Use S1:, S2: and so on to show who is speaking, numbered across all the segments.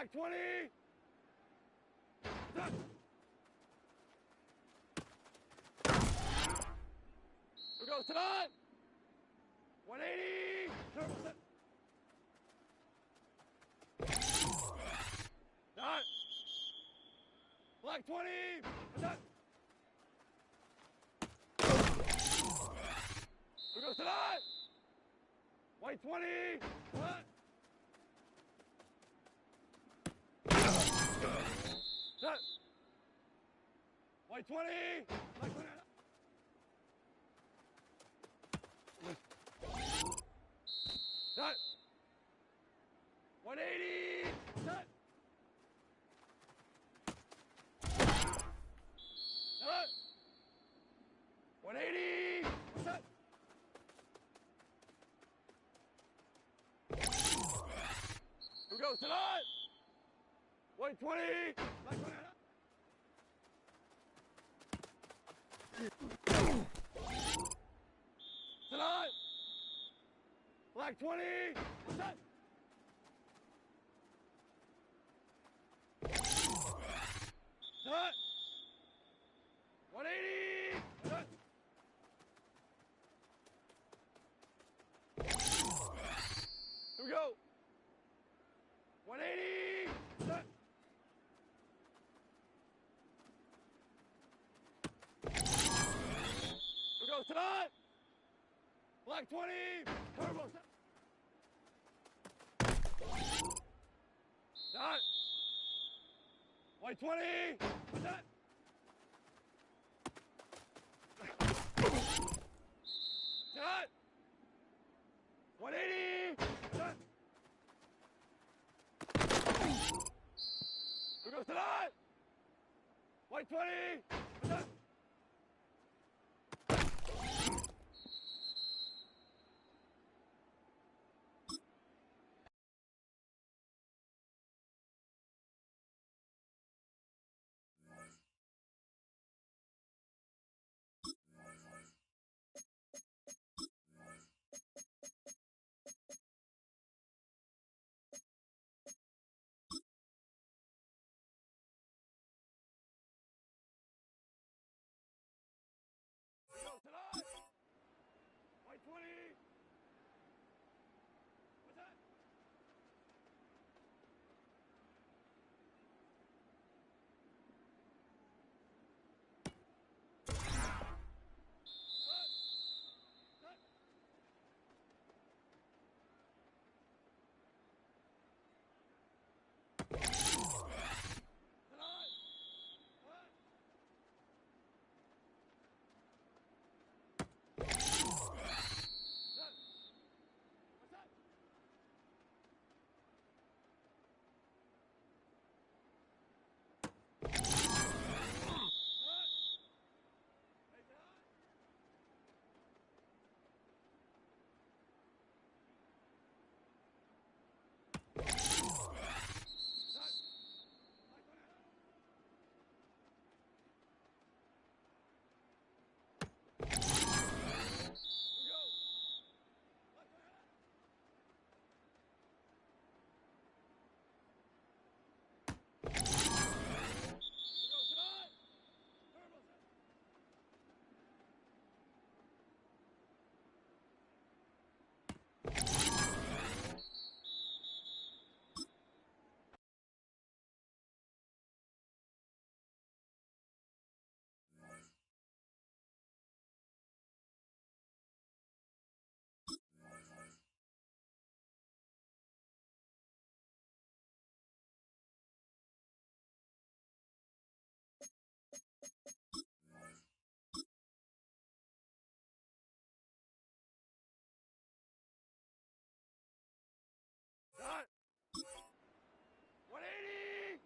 S1: Black 20. Set. Here goes tonight. 180. Turbo set. Done. Black 20. Set. Here goes tonight. White 20. Set. Set. White 20. Black 20. Set. 180. Set. Set. 180. Set. Here goes tonight. White 20. Black 20. Tonight. Black 20. Set. Set. 180. Set. Here we go. 180. Set. Here goes tonight. Black 20. Turbo set. Set. White 20. Set. Set. 180. Set. Here goes tonight. White 20. Set. Tonight. White 20. What's that? Set. Tonight. What? Set. 180.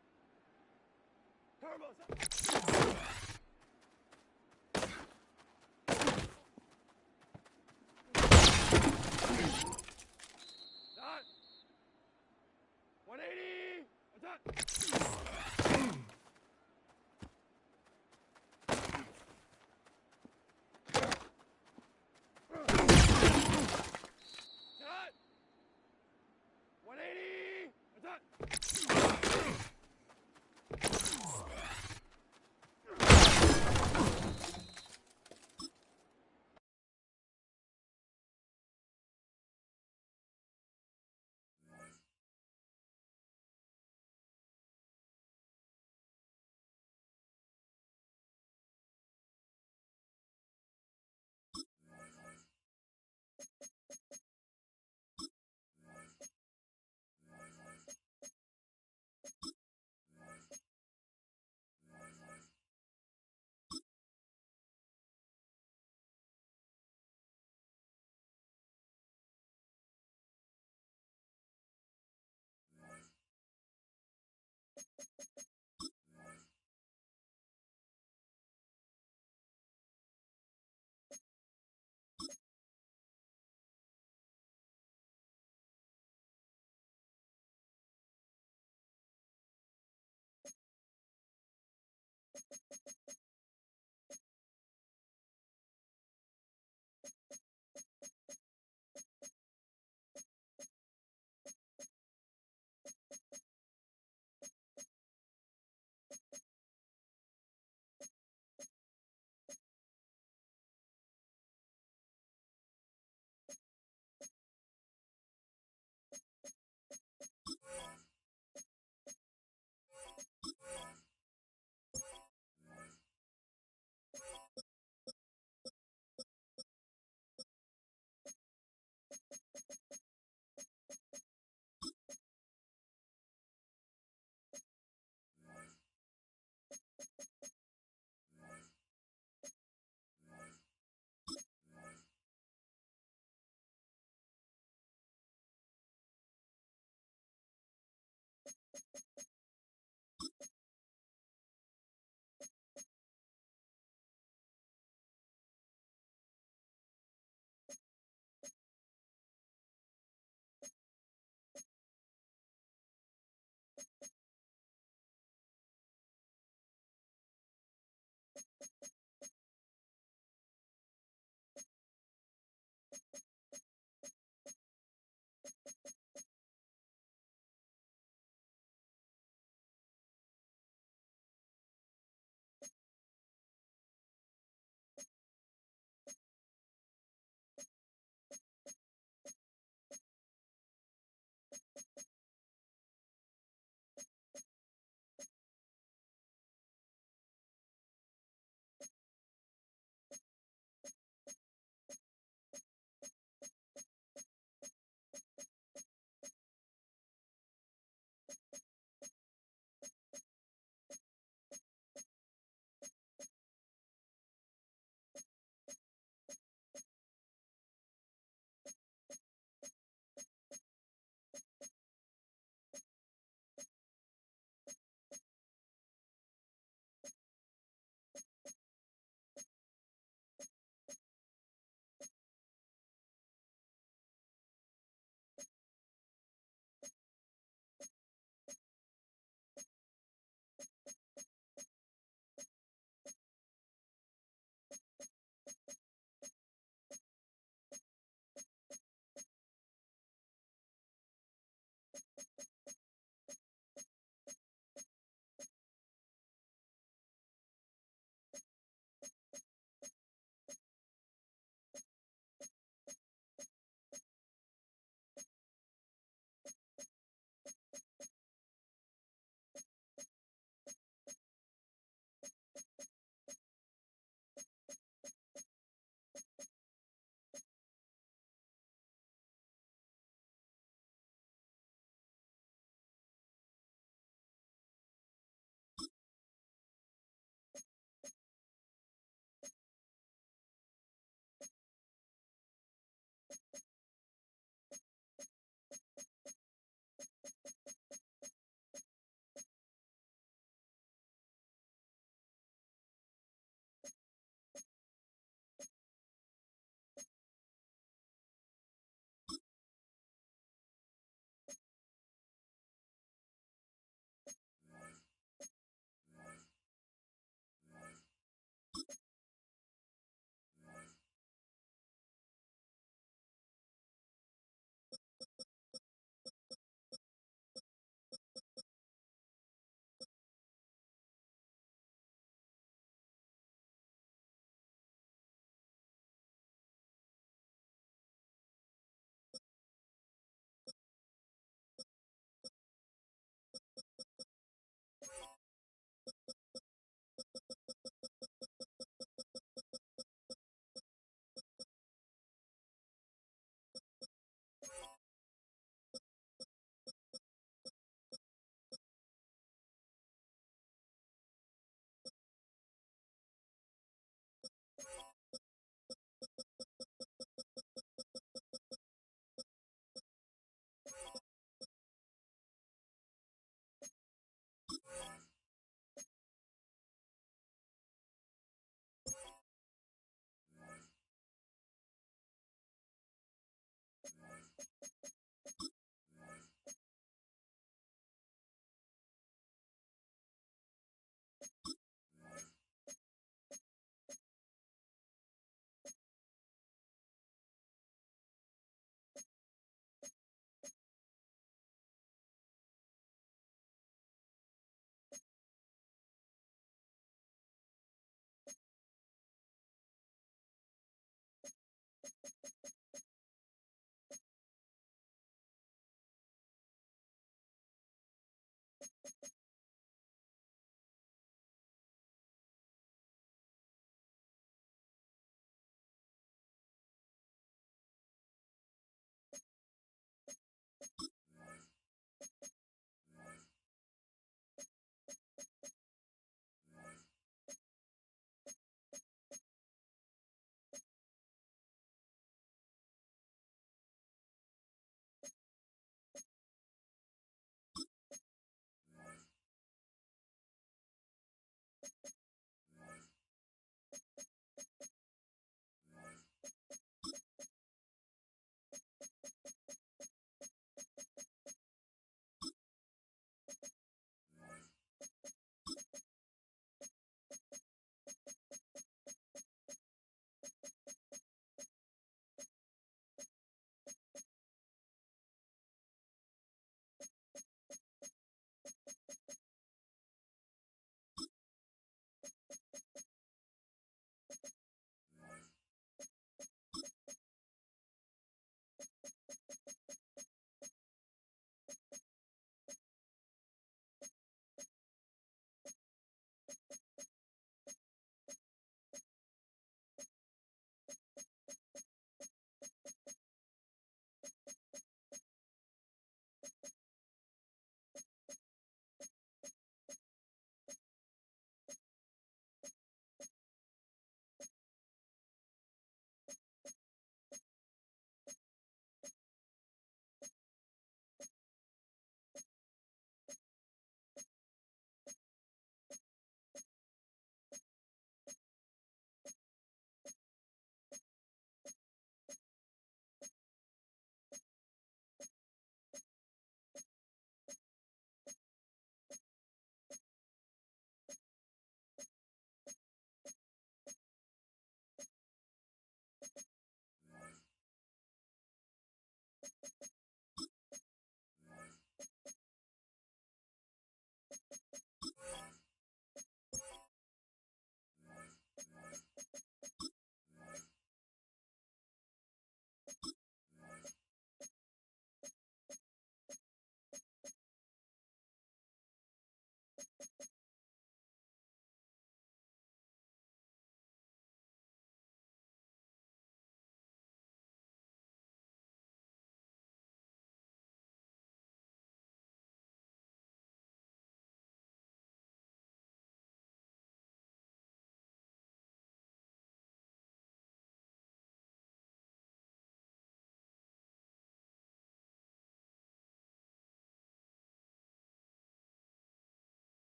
S1: Turbo set. Set. 180. Set. Set. 180. Set.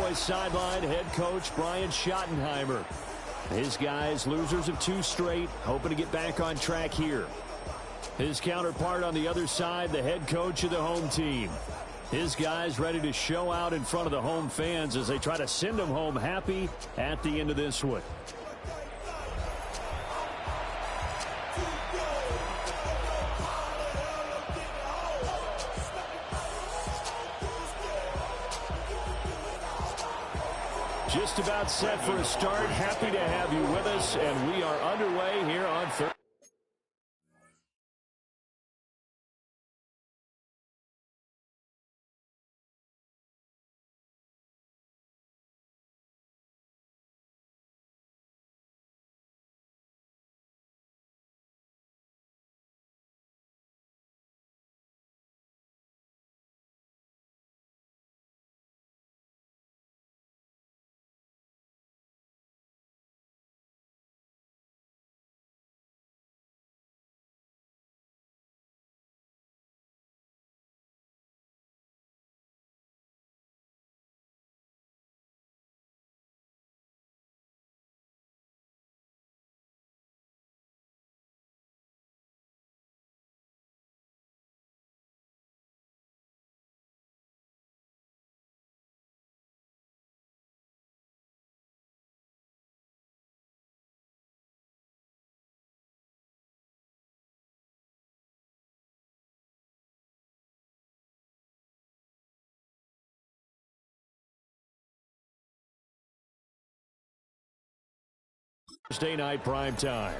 S2: Cowboys sideline, head coach Brian Schottenheimer. His guys, losers of 2 straight, hoping to get back on track here. His counterpart on the other side, the head coach of the home team. His guys ready to show out in front of the home fans as they try to send them home happy at the end of this one. Just about set for a start. Happy to have you with us, and we are underway here on Thursday night prime time.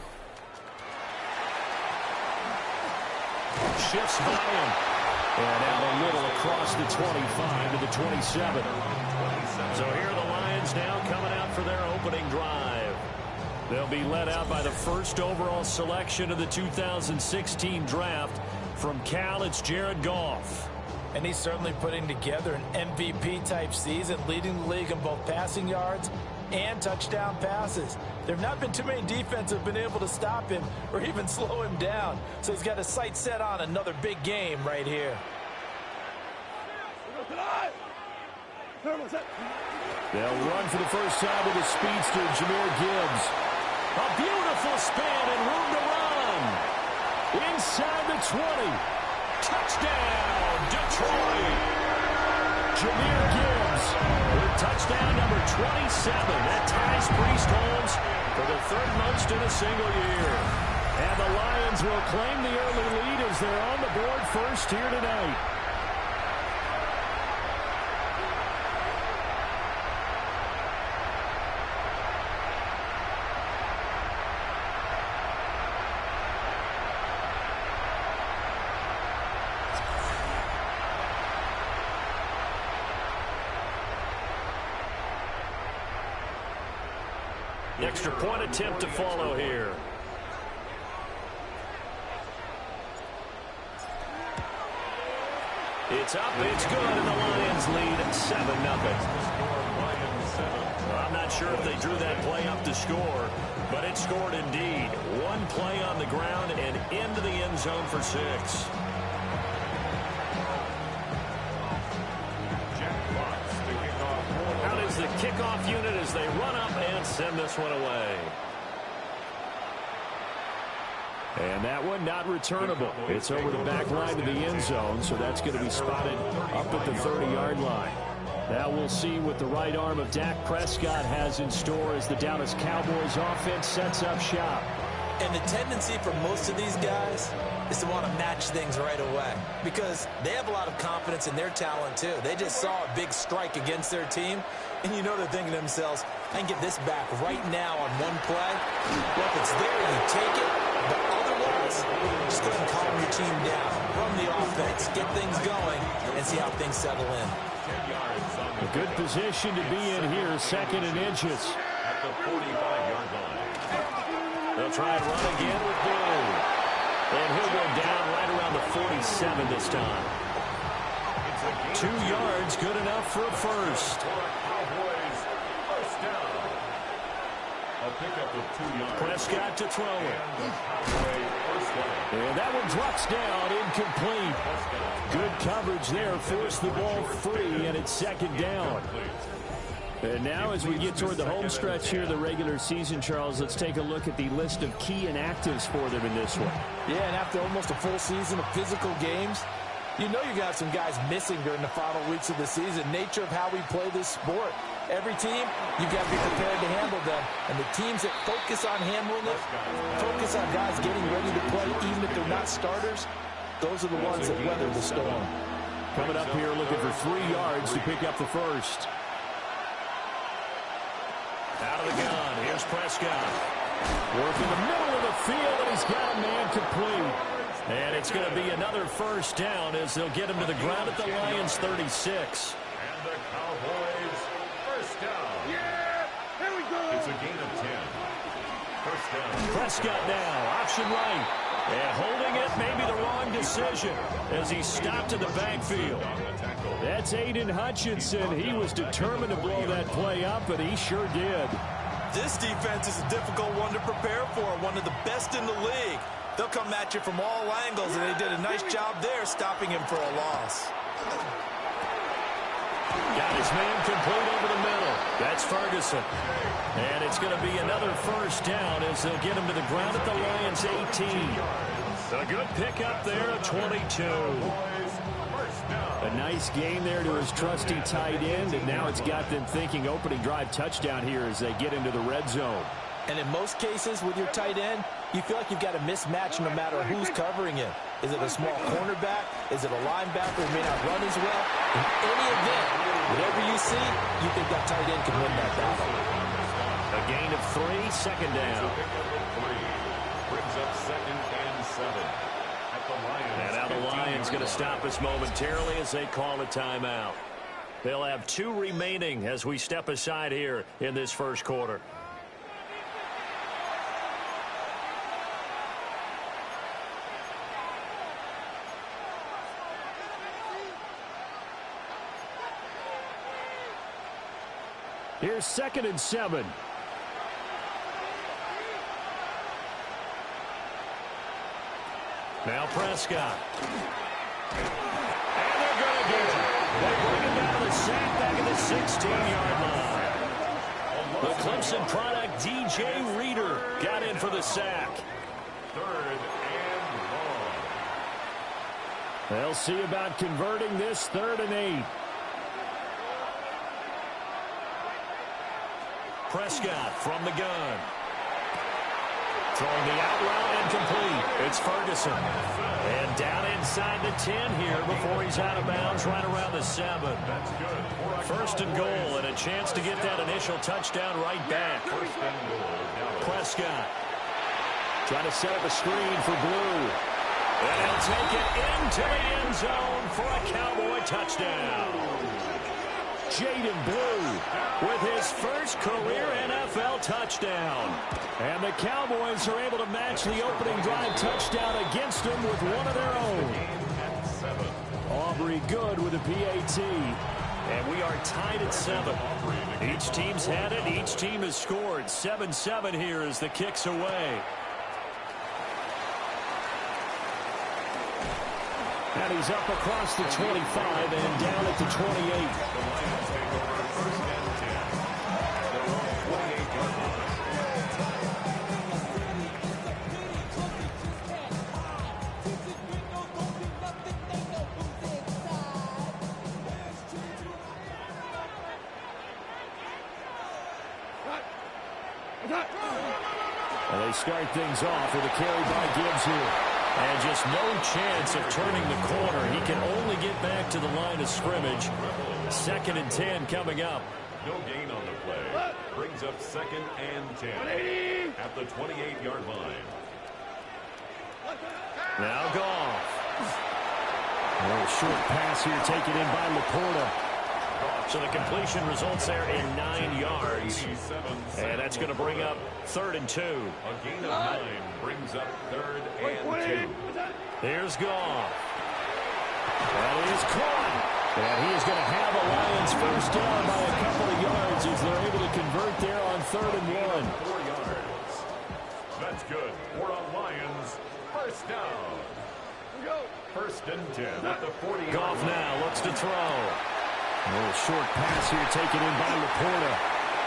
S2: Shifts by him. And out a little across the 25 to the 27. So here are the Lions now coming out for their opening drive. They'll be led out by the first overall selection of the 2016 draft. From Cal, it's Jared Goff.
S3: And he's certainly putting together an MVP-type season, leading the league in both passing yards and touchdown passes. There have not been too many defenses that have been able to stop him or even slow him down. So he's got his sights set on another big game right here.
S2: They'll run for the first time with the speedster, Jahmyr Gibbs. A beautiful spin and room to run. Inside the 20. Touchdown, Detroit. Jahmyr Gibbs with touchdown number 27. That ties Priest Holmes for the 3rd most in a single year. And the Lions will claim the early lead as they're on the board first here tonight. Extra point attempt to follow here. It's up, it's good, and the Lions lead 7-0. I'm not sure if they drew that play up to score, but it scored indeed. One play on the ground and into the end zone for 6. Out is the kickoff unit as they run up and send this one away. And that one not returnable. It's over the back line to the end zone, so that's going to be spotted up at the 30-yard line. Now we'll see what the right arm of Dak Prescott has in store as the Dallas Cowboys offense sets up shop.
S3: And the tendency for most of these guys is to want to match things right away because they have a lot of confidence in their talent too. They just saw a big strike against their team, and you know they're thinking to themselves, I can get this back right now on one play. Well, if it's there, you take it. But otherwise, just go ahead and calm your team down. Run the offense, get things going, and see how things settle in.
S2: A good position to be in here, 2nd and inches.
S1: At the 45-yard line.
S2: They'll try and run again with Blue. And he'll go down right around the 47 this time. 2 yards, good enough for a first.
S1: Cowboys, first down. A pickup of 2 yards.
S2: Prescott to throw it. And that one drops down, incomplete. Good coverage there, forced the ball free, and it's 2nd down. And now as we get toward the home stretch here of the regular season, Charles, let's take a look at the list of key inactives for them in this one.
S3: Yeah, and after almost a full season of physical games, you know you got some guys missing during the final weeks of the season. Nature of how we play this sport. Every team, you've got to be prepared to handle them. And the teams that focus on handling it, focus on guys getting ready to play, even if they're not starters, those are the ones that weather the storm.
S2: Coming up here looking for 3 yards to pick up the first. Out of the gun, here's Prescott. Work in the middle of the field, and he's got a man complete. And it's going to be another first down as they'll get him to the ground at the Lions' 36.
S1: And the Cowboys first down.
S4: Yeah, here we go.
S1: It's a gain of 10. First down.
S2: Prescott now, option right. And holding it, maybe the wrong decision as he stopped in the backfield. That's Aiden Hutchinson. He was determined to blow that play up, and he sure did.
S3: This defense is a difficult one to prepare for, one of the best in the league. They'll come at you from all angles, and they did a nice job there stopping him for a loss.
S2: Got his man complete over the middle. That's Ferguson. And it's going to be another first down as they'll get him to the ground at the Lions' 18. A good pickup there at 22. A nice gain there to his trusty tight end, and now it's got them thinking opening drive touchdown here as they get into the red zone.
S3: And in most cases with your tight end, you feel like you've got a mismatch no matter who's covering it. Is it a small cornerback? Is it a linebacker who may not run as well? In any event, whatever you see, you think that tight end can win that battle.
S2: A gain of 3, second down.
S1: Brings up 2nd and 7. At the Lions.
S2: And now the Lions going to stop us momentarily as they call a timeout. They'll have 2 remaining as we step aside here in this first quarter. Here's 2nd and 7. Now Prescott. And they're going to get it. They bring it down to the sack back at the 16-yard line. The Clemson product, DJ Reader, got in for the sack.
S1: 3rd and long.
S2: They'll see about converting this 3rd and 8. Prescott from the gun. Throwing the out route and complete. It's Ferguson. And down inside the 10 here before he's out of bounds right around the 7.
S1: That's good.
S2: 1st and goal and a chance to get that initial touchdown right back.
S1: 1st and goal.
S2: Prescott trying to set up a screen for Blue. And he'll take it into the end zone for a Cowboy touchdown. Jaden Blue with his first career NFL touchdown. And the Cowboys are able to match the opening drive touchdown against them with one of their own. Aubrey Good with a PAT. And we are tied at 7. Each team's had it. Each team has scored. 7-7 here as the kick's away. And he's up across the 25 and down at the 28. And they start things off with a carry by Gibbs here. And just no chance of turning the corner. He can only get back to the line of scrimmage. 2nd and 10 coming up.
S1: No gain on the play. Brings up 2nd and 10 at the 28-yard line.
S2: Now Goff. A short pass here taken in by Laporta. So the completion results there in 9 yards. And that's going to bring up 3rd and 2.
S1: A gain of 9 brings up 3rd and 2.
S2: Here's Goff. That is caught. And he is going to have a Lions first down by a couple of yards as they're able to convert there on 3rd and 1.
S1: 4 yards. That's good. For a Lions first down. 1st and 10 at the 40.
S2: Goff now looks to throw. A little short pass here taken in by Laporta.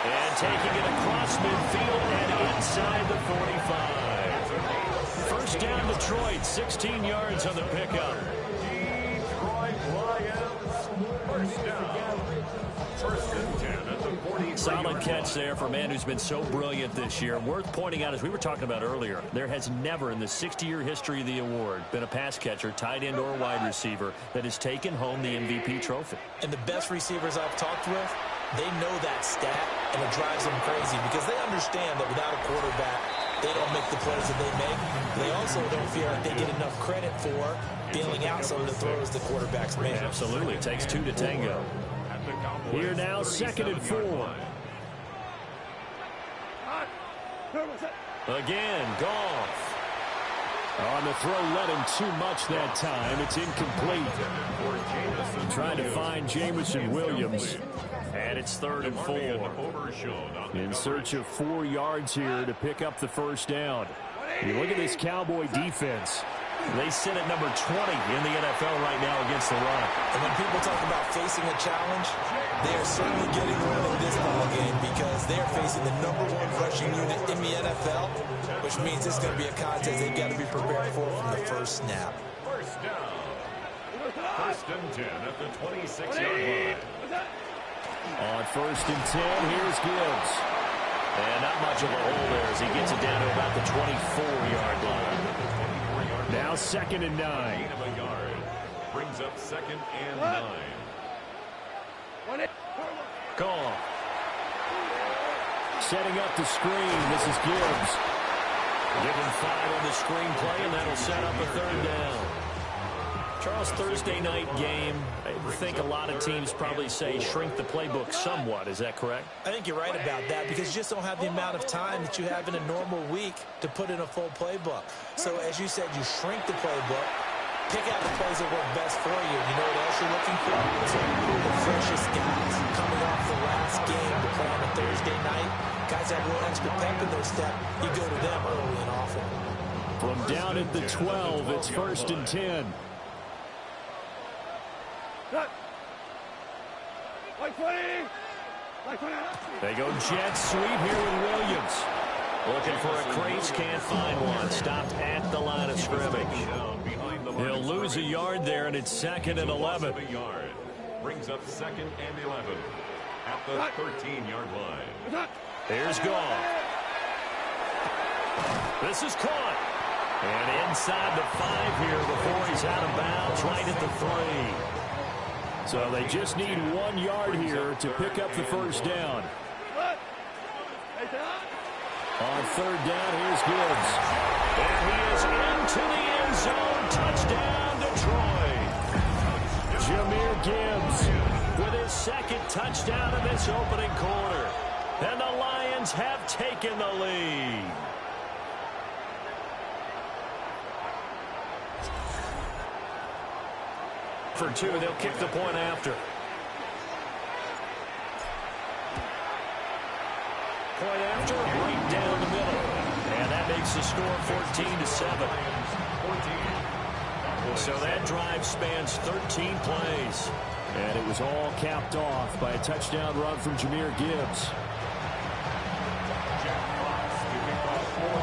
S2: And taking it across midfield and inside the 45. First down Detroit, 16 yards on the pickup.
S1: Detroit Lions, first down. First and 10 at the 43.
S2: Solid catch there for a man who's been so brilliant this year. Worth pointing out, as we were talking about earlier, there has never in the 60-year history of the award been a pass catcher, tight end, or wide receiver that has taken home the MVP trophy.
S3: And the best receivers I've talked with, they know that stat, and it drives them crazy because they understand that without a quarterback, they don't make the plays that they make. They also don't feel like they get enough credit for bailing out some of the throws the quarterbacks make.
S2: Absolutely. It takes two to tango. Here now, 2nd and 4. Again, Goff. On the throw, let him too much that time. It's incomplete. Trying to find Jameson Williams. And it's 3rd and 4. In search of 4 yards here to pick up the first down. You look at this Cowboy defense. They sit at number 20 in the NFL right now against the run.
S3: And when people talk about facing a challenge, they are certainly getting one in this ballgame because they are facing the #1 rushing unit in the NFL, which means it's going to be a contest they've got to be prepared for from the first snap.
S1: First down. First and 10 at the 26-yard line.
S2: On 1st and 10, here's Gibbs. And not much of a hole there as he gets it down to about the 24-yard line. Now 2nd and 9.
S1: Gain of a yard. Brings up 2nd and 9.
S2: Goff. Setting up the screen. This is Gibbs. Give him 5 on the screen play, and that'll set up a 3rd down. Charles, Thursday night game, I think a lot of teams probably say shrink the playbook somewhat. Is that correct?
S3: I think you're right about that because you just don't have the amount of time that you have in a normal week to put in a full playbook. So as you said, you shrink the playbook, pick out the plays that work best for you. You know what else you're looking for? So the freshest guys coming off the last game to play on a Thursday night. Guys have a little extra pep in their step. You go to them early and often.
S2: From down at the 12, it's 1st and 10. They go jet sweep here with Williams. Looking for a crease, can't find one. Stopped at the line of scrimmage. He'll lose a yard there, and it's 2nd and 11.
S1: Brings up 2nd and 11 at the 13-yard line.
S2: Here's Goff. This is caught. And inside the 5 here before he's out of bounds, right at the 3. So they just need 1 yard here to pick up the first down. On 3rd down, here's Gibbs. And he is into the end zone. Touchdown, Detroit. Jahmyr Gibbs with his 2nd touchdown in this opening quarter. And the Lions have taken the lead. For 2, they'll kick the point after. Point after, right down the middle. And that makes the score 14-7. So that drive spans 13 plays. And it was all capped off by a touchdown run from Jahmyr Gibbs.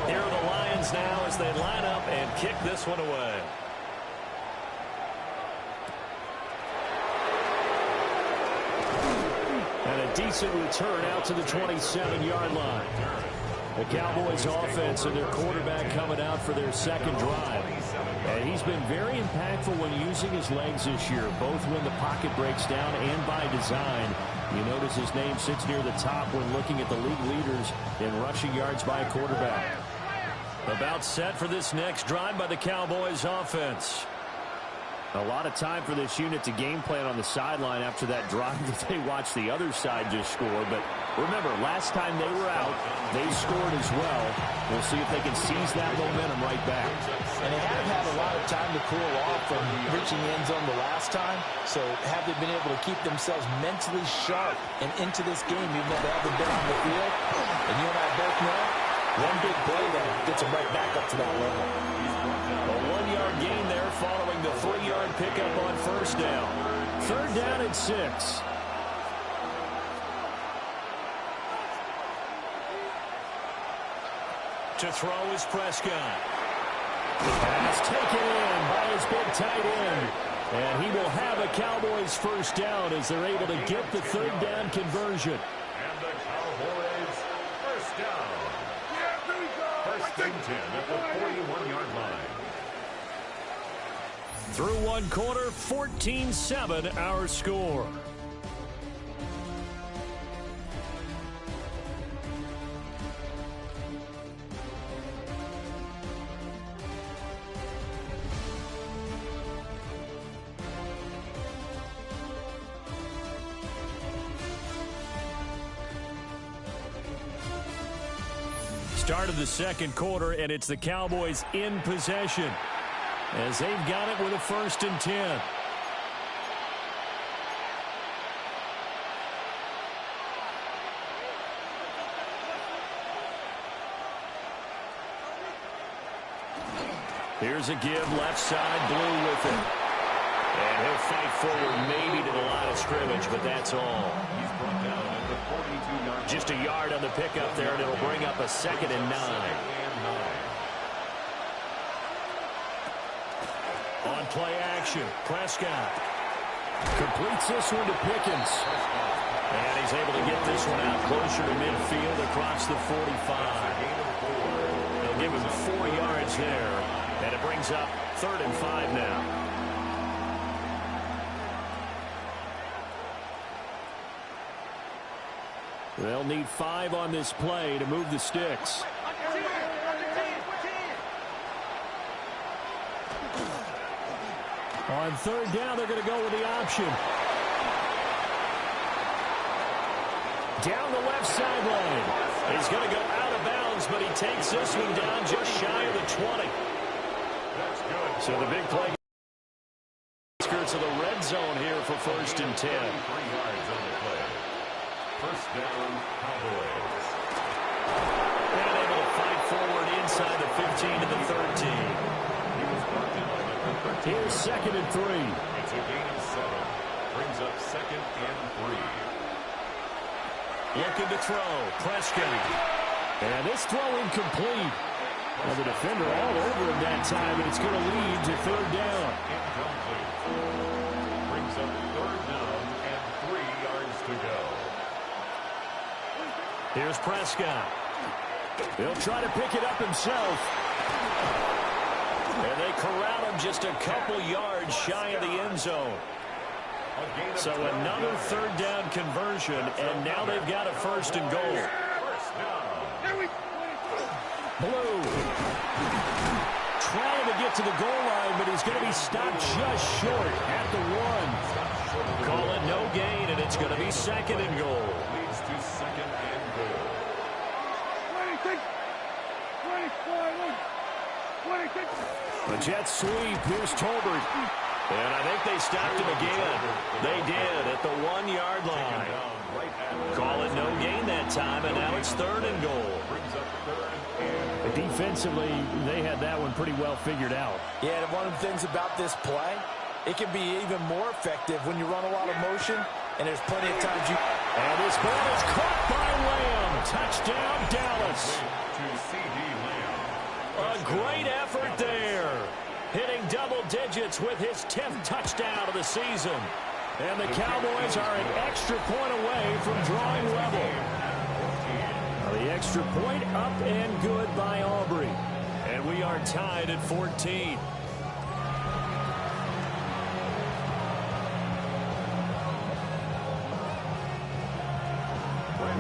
S2: Here are the Lions now as they line up and kick this one away. And a decent return out to the 27-yard line. The Cowboys offense and their quarterback coming out for their 2nd drive. And he's been very impactful when using his legs this year, both when the pocket breaks down and by design. You notice his name sits near the top when looking at the league leaders in rushing yards by a quarterback. About set for this next drive by the Cowboys offense. A lot of time for this unit to game plan on the sideline after that drive that they watched the other side just score. But remember, last time they were out, they scored as well. We'll see if they can seize that momentum right back.
S3: And they haven't had a lot of time to cool off from reaching the end zone the last time. So have they been able to keep themselves mentally sharp and into this game even though they haven't been on the field? And you and I both know, one big play that gets them right back up to that level.
S2: A 1-yard gain there following the 3-yard pickup on 1st down. 3rd down and 6. To throw is Prescott. Pass taken in by his big tight end. And he will have a Cowboys first down as they're able to get the third down conversion.
S1: And the Cowboys first down.
S4: Yeah, here we go.
S1: First and 10 at the 41-yard line.
S2: Through one quarter, 14-7 our score. Start of the second quarter, and it's the Cowboys in possession as they've got it with a 1st and 10. Here's a give, left side, Blue with it. And he'll fight forward maybe to the line of scrimmage, but that's all.
S1: He's brought down at the 42-yard.
S2: Just a yard on the pickup there, and it'll bring up a 2nd and 9. On play action, Prescott completes this one to Pickens. And he's able to get this one out closer to midfield across the 45. They'll give him 4 yards there, and it brings up 3rd and 5 now. They'll need 5 on this play to move the sticks. On 3rd down, they're going to go with the option. Down the left sideline. He's going to go out of bounds, but he takes this one down just shy of the 20.
S1: That's good.
S2: So the big play skirts of the red zone here for 1st and 10.
S1: 3 yards on the play. First down, Cowboys.
S2: And able to fight forward inside the 15 to the 13.
S1: He was brought down at the 13.
S2: Here's 2nd and 3.
S1: It's a gain of 7. Brings up 2nd and 3.
S2: Looking to throw. Prescott. And this throw incomplete. Well, the defender all over him that time, and it's going to lead to 3rd down.
S1: Incomplete. Brings up 3rd down and 3 yards to go.
S2: Here's Prescott. He'll try to pick it up himself. And they corral him just a couple yards shy of the end zone. So another 3rd down conversion, and now they've got a 1st and goal. Blue trying to get to the goal line, but he's going to be stopped just short at the 1. Call it no gain, and it's going to be 2nd and goal.
S1: Leads to 2nd and goal.
S4: 26.
S2: The jet sweep. Here's Tolbert. And I think they stopped him again. They did at the 1-yard line. Call it no gain that time, and now it's 3rd and goal. Defensively, they had that one pretty well figured out.
S3: Yeah, and one of the things about this play, it can be even more effective when you run a lot of motion, and there's plenty of times you...
S2: And this ball is caught by Lamb. Touchdown, Dallas. A great effort there. Hitting double digits with his 10th touchdown of the season. And the Cowboys are an extra point away from drawing level. The extra point up and good by Aubrey. And we are tied at 14.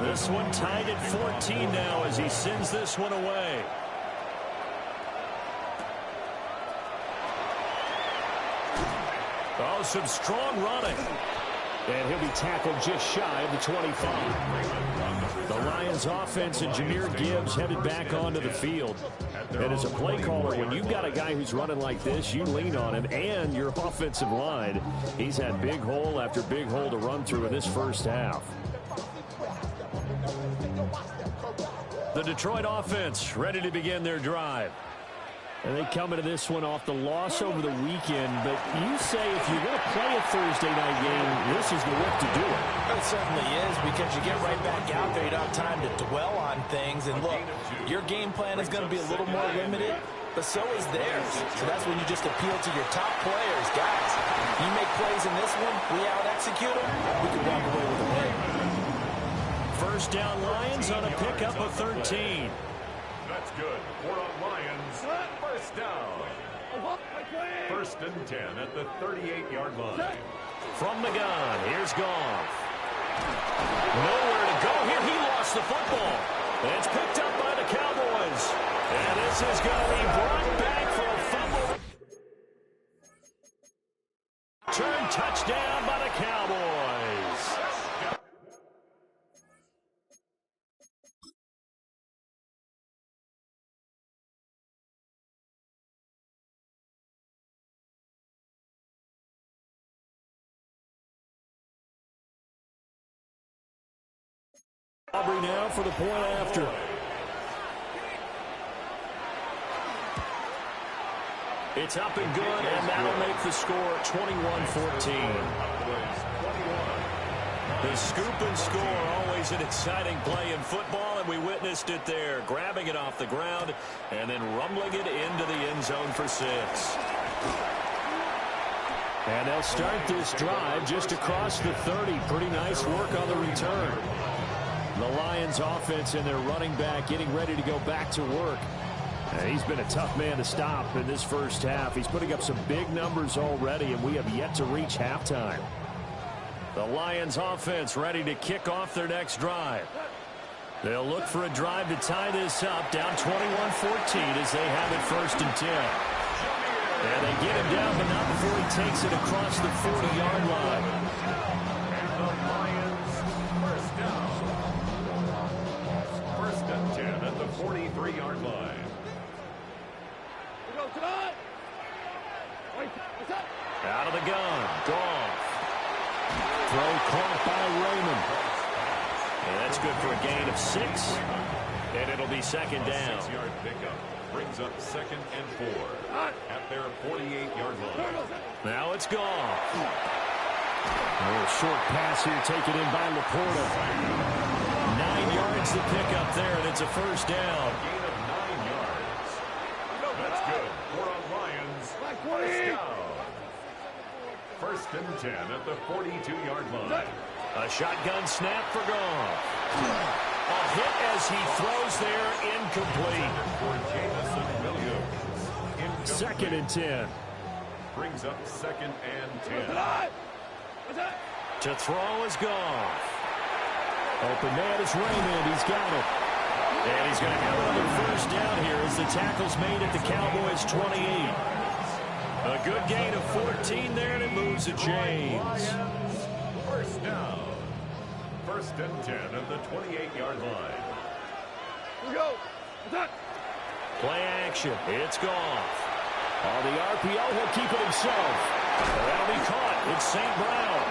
S2: This one tied at 14 now as he sends this one away. Oh, some strong running. And he'll be tackled just shy of the 25. The Lions offense and Jahmyr Gibbs headed back onto the field. And as a play caller, when you've got a guy who's running like this, you lean on him and your offensive line. He's had big hole after big hole to run through in this first half. The Detroit offense ready to begin their drive. And they come into this one off the loss over the weekend. But you say if you're going to play a Thursday night game, this is the week to do it.
S3: It certainly is, because you get right back out there. You don't have time to dwell on things. And look, your game plan is going to be a little more limited, but so is theirs. So that's when you just appeal to your top players. Guys, you make plays in this one, we out-execute them, we can walk away with a win.
S2: First down, Lions on a pickup of 13.
S1: That's good. 4 on Lions. First down. First and 10 at the 38-yard line.
S2: From the gun, here's Goff. Nowhere to go here. He lost the football. It's picked up by the Cowboys. And this is going to be brought back for a fumble. Turn touchdown by the Cowboys. Aubrey now for the point after. It's up and good, and that'll make the score 21-14. The scoop and score, always an exciting play in football, and we witnessed it there, grabbing it off the ground and then rumbling it into the end zone for 6. And they'll start this drive just across the 30. Pretty nice work on the return. The Lions offense and their running back getting ready to go back to work. And he's been a tough man to stop in this first half. He's putting up some big numbers already, and we have yet to reach halftime. The Lions offense ready to kick off their next drive. They'll look for a drive to tie this up, down 21-14 as they have it first and 10. And they get him down, but not before he takes it across the 40-yard line.
S1: And the Lions first down. First and 10 at the 43-yard line.
S2: Out of the gun, Goff. Throw caught by Raymond. And that's good for a gain of 6. And it'll be second down.
S1: 6-yard pickup brings up second and 4 at their 48-yard line.
S2: Now it's Goff. A little short pass here taken in by Laporta. 9 yards to pick up there, and it's a first down.
S1: Gain of 9 yards. That's good. 4 on Lions. First down. First and 10 at the 42-yard line.
S2: A shotgun snap for Goff. A hit as he throws there, incomplete.
S1: For Jamison Williams.
S2: Second and 10.
S1: Brings up second and 10.
S2: To throw is Goff. Open man is Raymond. He's got it. And he's going to have another first down here as the tackle's made at the Cowboys' 28. A good gain of 14 there, and it moves the chains.
S1: First down. First and 10 at the 28-yard line.
S4: Here we go.
S2: Play action. It's Goff. On the RPO, he'll keep it himself. That'll be caught. It's St. Brown.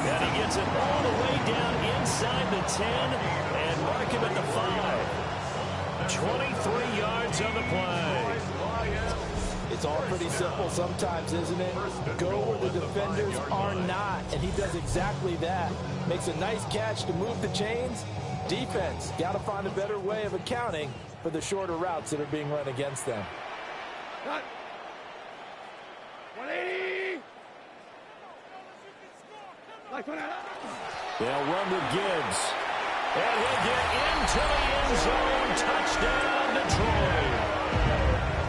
S2: And he gets it all the way down inside the 10 and mark him at the 5. 23 yards on the play.
S3: It's all pretty simple sometimes, isn't it? Go where the defenders are not, and he does exactly that. Makes a nice catch to move the chains. Defense, got to find a better way of accounting for the shorter routes that are being run against them.
S4: 180.
S2: They'll run with Gibbs. And he'll get into the end zone. Touchdown, Detroit.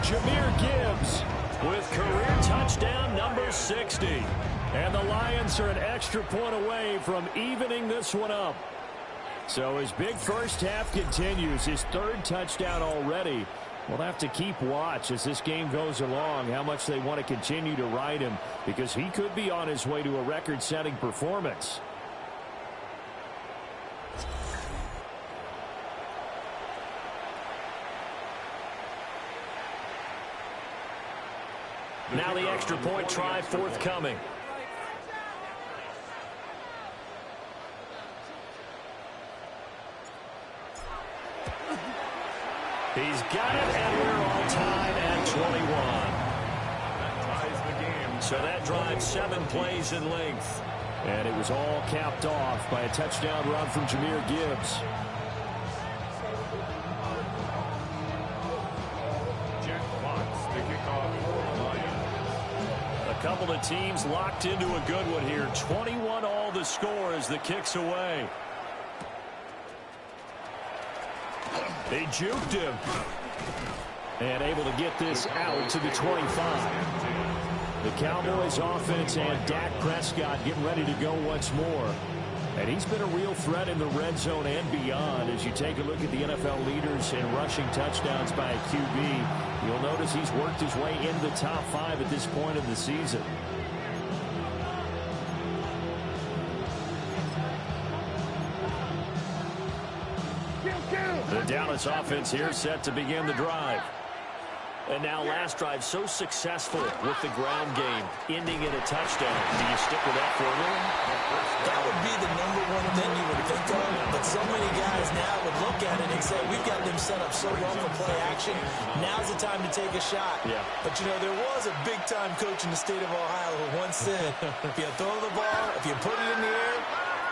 S2: Jahmyr Gibbs with career touchdown number 60. And the Lions are an extra point away from evening this one up. So his big first half continues. His 3rd touchdown already. We'll have to keep watch as this game goes along, how much they want to continue to ride him, because he could be on his way to a record-setting performance. Now the extra point try forthcoming. He's got it, and we're on time at 21.
S1: That ties the game.
S2: So that drive 7 plays in length. And it was all capped off by a touchdown run from Jahmyr Gibbs.
S1: Jack Fox, the kickoff for the Lions.
S2: A couple of teams locked into a good one here. 21 all the score as the kick's away. They juked him. And able to get this out to the 25. The Cowboys offense and Dak Prescott getting ready to go once more. And he's been a real threat in the red zone and beyond. As you take a look at the NFL leaders in rushing touchdowns by a QB, you'll notice he's worked his way into the top 5 at this point of the season. The Dallas offense here set to begin the drive. And now last drive so successful with the ground game, ending in a touchdown. Do you stick with that formula?
S3: That would be the #1 thing you would think of, but so many guys now would look at it and say, we've got them set up so well for play action. Now's the time to take a shot.
S2: Yeah.
S3: But, you know, there was a big-time coach in the state of Ohio who once said, if you throw the ball, if you put it in the air,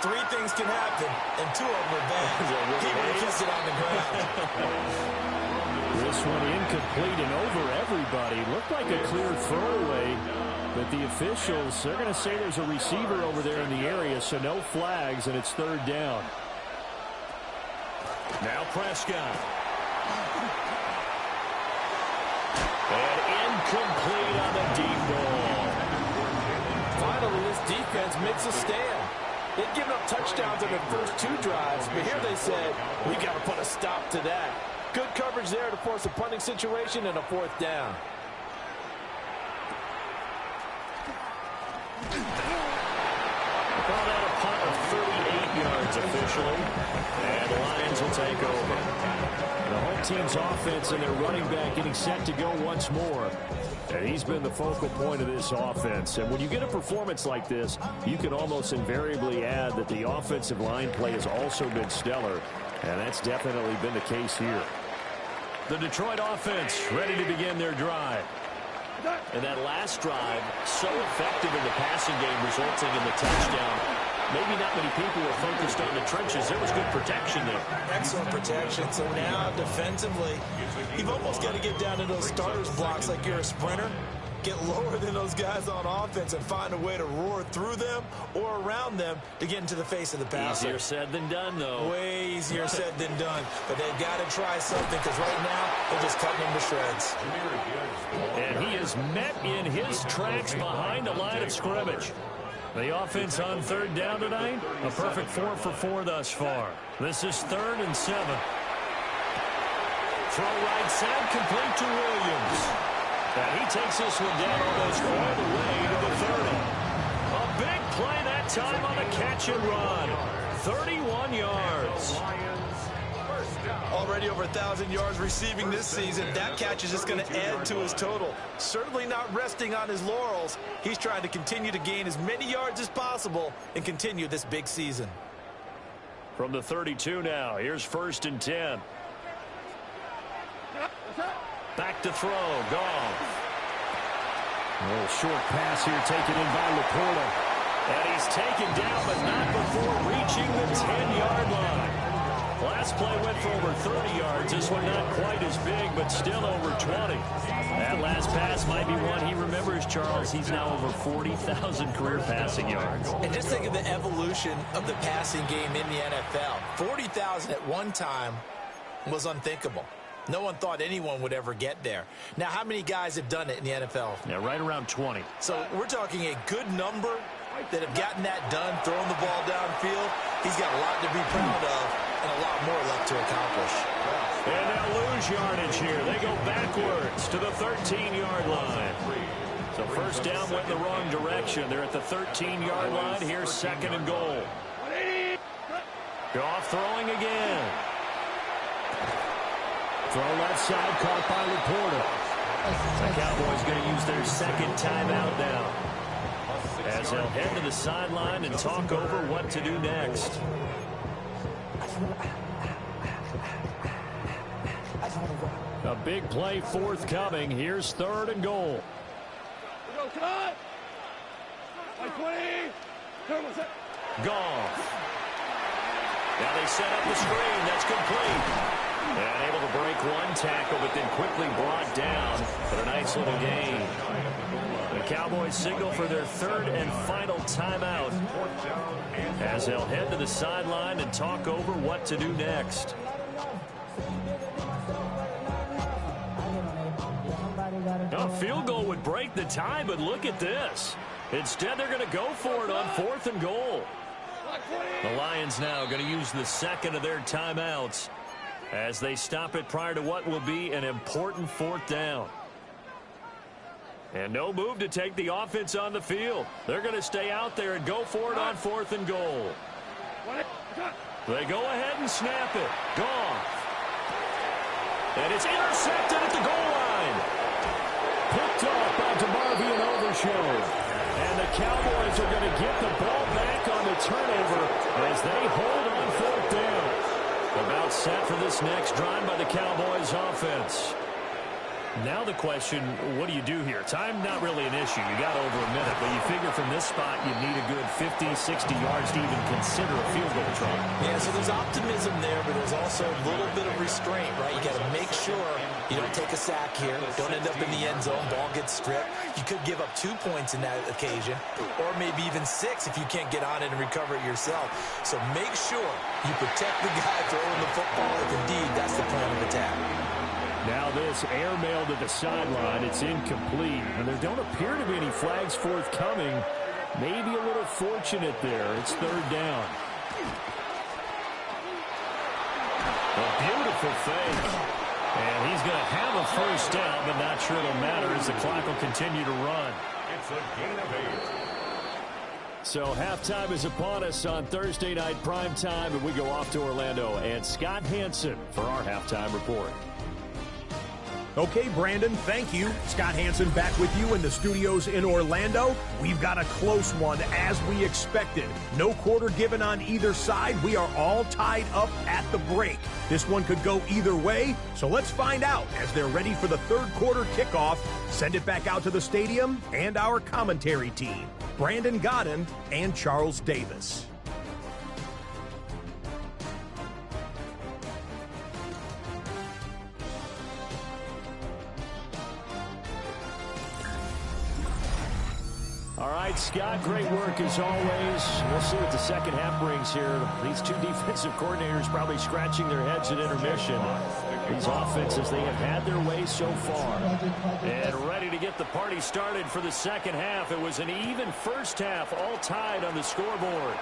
S3: 3 things can happen, and 2 of them are bad. He would have kissed it on the ground.
S2: This one incomplete and over everybody. Looked like a clear throwaway, but the officials, they're going to say there's a receiver over there in the area, so no flags, and it's 3rd down. Now Prescott. And incomplete on the deep ball.
S5: Finally, this defense makes a stand. They've given up touchdowns in their first 2 drives, but here they said, we got to put a stop to that. Good coverage there to force a punting situation and a 4th down.
S2: Called out a punt of 38 yards officially. And the Lions will take over. The home team's offense and their running back getting set to go once more. And he's been the focal point of this offense. And when you get a performance like this, you can almost invariably add that the offensive line play has also been stellar. And that's definitely been the case here. The Detroit offense ready to begin their drive. And that last drive, so effective in the passing game, resulting in the touchdown. Maybe not many people were focused on the trenches. There was good protection there.
S3: Excellent protection. So now defensively, you've almost got to get down to those starters blocks like you're a sprinter. Get lower than those guys on offense and find a way to roar through them or around them to get into the face of the passer.
S2: Easier said than done, though.
S3: Way easier said than done. But they've got to try something because right now they're just cutting them to shreds.
S2: And he is met in his tracks behind the line of scrimmage. The offense on 3rd down tonight, a perfect 4 for 4 thus far. This is 3rd and 7. Throw right side, complete to Williams. And he takes this one down almost all the way to the 30. A big play that time on a catch and run. 31 yards.
S3: Already over 1,000 yards receiving this season. That catch is just going to add to his total. Certainly not resting on his laurels. He's trying to continue to gain as many yards as possible and continue this big season.
S2: From the 32 now, here's 1st and 10. Back to throw, Goff. A little short pass here taken in by Laporta. And he's taken down, but not before reaching the 10-yard line. Last play went for over 30 yards. This one not quite as big, but still over 20. That last pass might be one he remembers, Charles. He's now over 40,000 career passing yards.
S3: And just think of the evolution of the passing game in the NFL. 40,000 at one time was unthinkable. No one thought anyone would ever get there. Now, how many guys have done it in the NFL?
S2: Yeah, right around 20.
S3: So we're talking a good number that have gotten that done, throwing the ball downfield. He's got a lot to be proud of and a lot more left to accomplish.
S2: And they'll lose yardage here. They go backwards to the 13-yard line. So 1st down went in the wrong direction. They're at the 13-yard line. Here's 2nd and goal. Goff throwing again. Throw left side, caught by Laporta. The Cowboys going to use their 2nd timeout now, as they'll head to the sideline and talk over what to do next. A big play forthcoming. Here's 3rd and goal.
S4: Go, cut! 20!
S2: Goff. Now they set up the screen. That's complete. And able to break one tackle, but then quickly brought down. But a nice little gain. The Cowboys signal for their 3rd and final timeout as they'll head to the sideline and talk over what to do next. A field goal would break the tie, but look at this. Instead, they're going to go for it on 4th and goal. The Lions now going to use the 2nd of their timeouts as they stop it prior to what will be an important 4th down. And no move to take the offense on the field. They're going to stay out there and go for it on 4th and goal. They go ahead and snap it. Goff. And it's intercepted at the goal line. Picked off by DeMarvion Overshow. And the Cowboys are going to get the ball back on the turnover as they hold on 4th down. About set for this next drive by the Cowboys offense. Now the question, what do you do here? Time not really an issue. You got over a minute, but you figure from this spot you need a good 50, 60 yards to even consider a field goal try.
S3: Yeah, so there's optimism there, but there's also a little bit of restraint, right? You got to make sure you don't take a sack here. Don't end up in the end zone. Ball gets stripped. You could give up 2 points in that occasion, or maybe even 6 if you can't get on it and recover it yourself. So make sure you protect the guy throwing the football if indeed that's the plan of attack.
S2: Now this airmail to the sideline. It's incomplete. And there don't appear to be any flags forthcoming. Maybe a little fortunate there. It's 3rd down. A beautiful fake. And he's going to have a 1st down, but not sure it'll matter as the clock will continue to run.
S1: It's a gain of 8.
S2: So halftime is upon us on Thursday night primetime, and we go off to Orlando. And Scott Hansen for our halftime report.
S6: Okay, Brandon, thank you. Scott Hansen back with you in the studios in Orlando. We've got a close one, as we expected. No quarter given on either side. We are all tied up at the break. This one could go either way, so let's find out as they're ready for the 3rd quarter kickoff. Send it back out to the stadium and our commentary team, Brandon Godden and Charles Davis.
S2: All right, Scott, great work as always. We'll see what the second half brings here. These 2 defensive coordinators probably scratching their heads at intermission. These offenses, they have had their way so far. And ready to get the party started for the second half. It was an even first half, all tied on the scoreboard.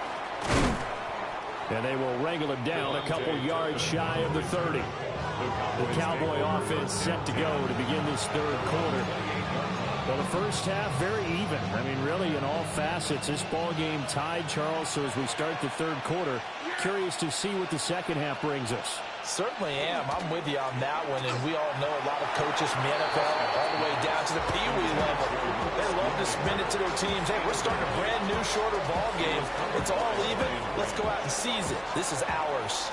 S2: And they will wrangle it down a couple yards shy of the 30. The Cowboy offense set to go to begin this 3rd quarter. Well, the first half, very even. I mean, really, in all facets, this ball game tied, Charles. So as we start the 3rd quarter, curious to see what the second half brings us.
S3: Certainly am. I'm with you on that one. And we all know a lot of coaches from the NFL all the way down to the Pee-wee level. They love to spin it to their teams. Hey, we're starting a brand new, shorter ball game. It's all even. Let's go out and seize it. This is ours.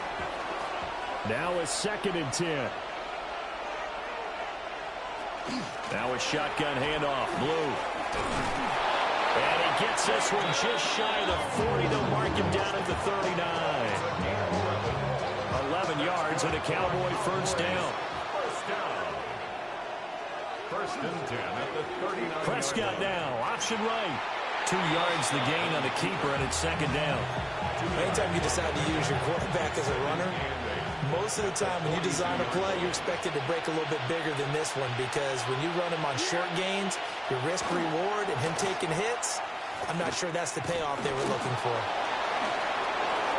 S2: Now a 2nd and 10. Now a shotgun handoff. Blue. And he gets this one just shy of the 40. They'll mark him down at the 39. 11 yards and a Cowboy 1st down.
S1: 1st and 10 at the 39.
S2: Prescott now, option right. 2 yards the gain on the keeper, and it's 2nd down.
S3: Anytime you decide to use your quarterback as a runner, most of the time when you design a play, you're expected to break a little bit bigger than this one, because when you run him on short gains, your risk-reward and him taking hits, I'm not sure that's the payoff they were looking for.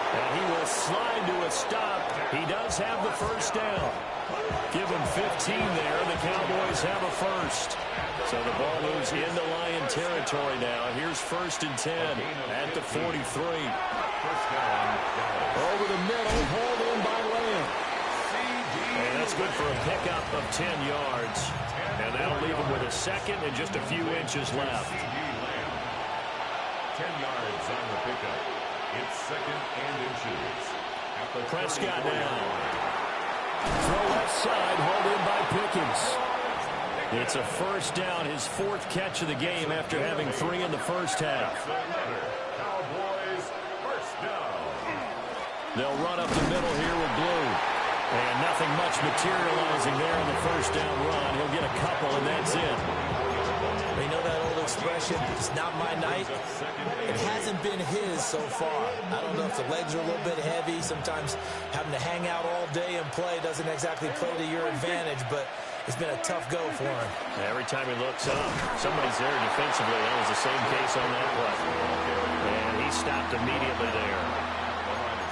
S2: And he will slide to a stop. He does have the 1st down. Give him 15 there. The Cowboys have a 1st. So the ball moves into Lion territory now. Here's 1st and 10 at the 43. Over the middle, hauled in by Lamb. And that's good for a pickup of 10 yards. And that'll leave him with a 2nd and just a few inches left.
S1: 10 yards on the pickup. It's 2nd and inches.
S2: Prescott now. Throw left side, hauled in by Pickens. It's a first down, his fourth catch of the game after having 3 in the first half.
S1: Cowboys, first down.
S2: They'll run up the middle here with Blue. And nothing much materializing there on the first down run. He'll get a couple, and that's it.
S3: You know that old expression, it's not my night? It hasn't been his so far. I don't know if the legs are a little bit heavy. Sometimes having to hang out all day and play doesn't exactly play to your advantage, but it's been a tough go for him.
S2: Every time he looks up, somebody's there defensively. That was the same case on that play. And he stopped immediately there.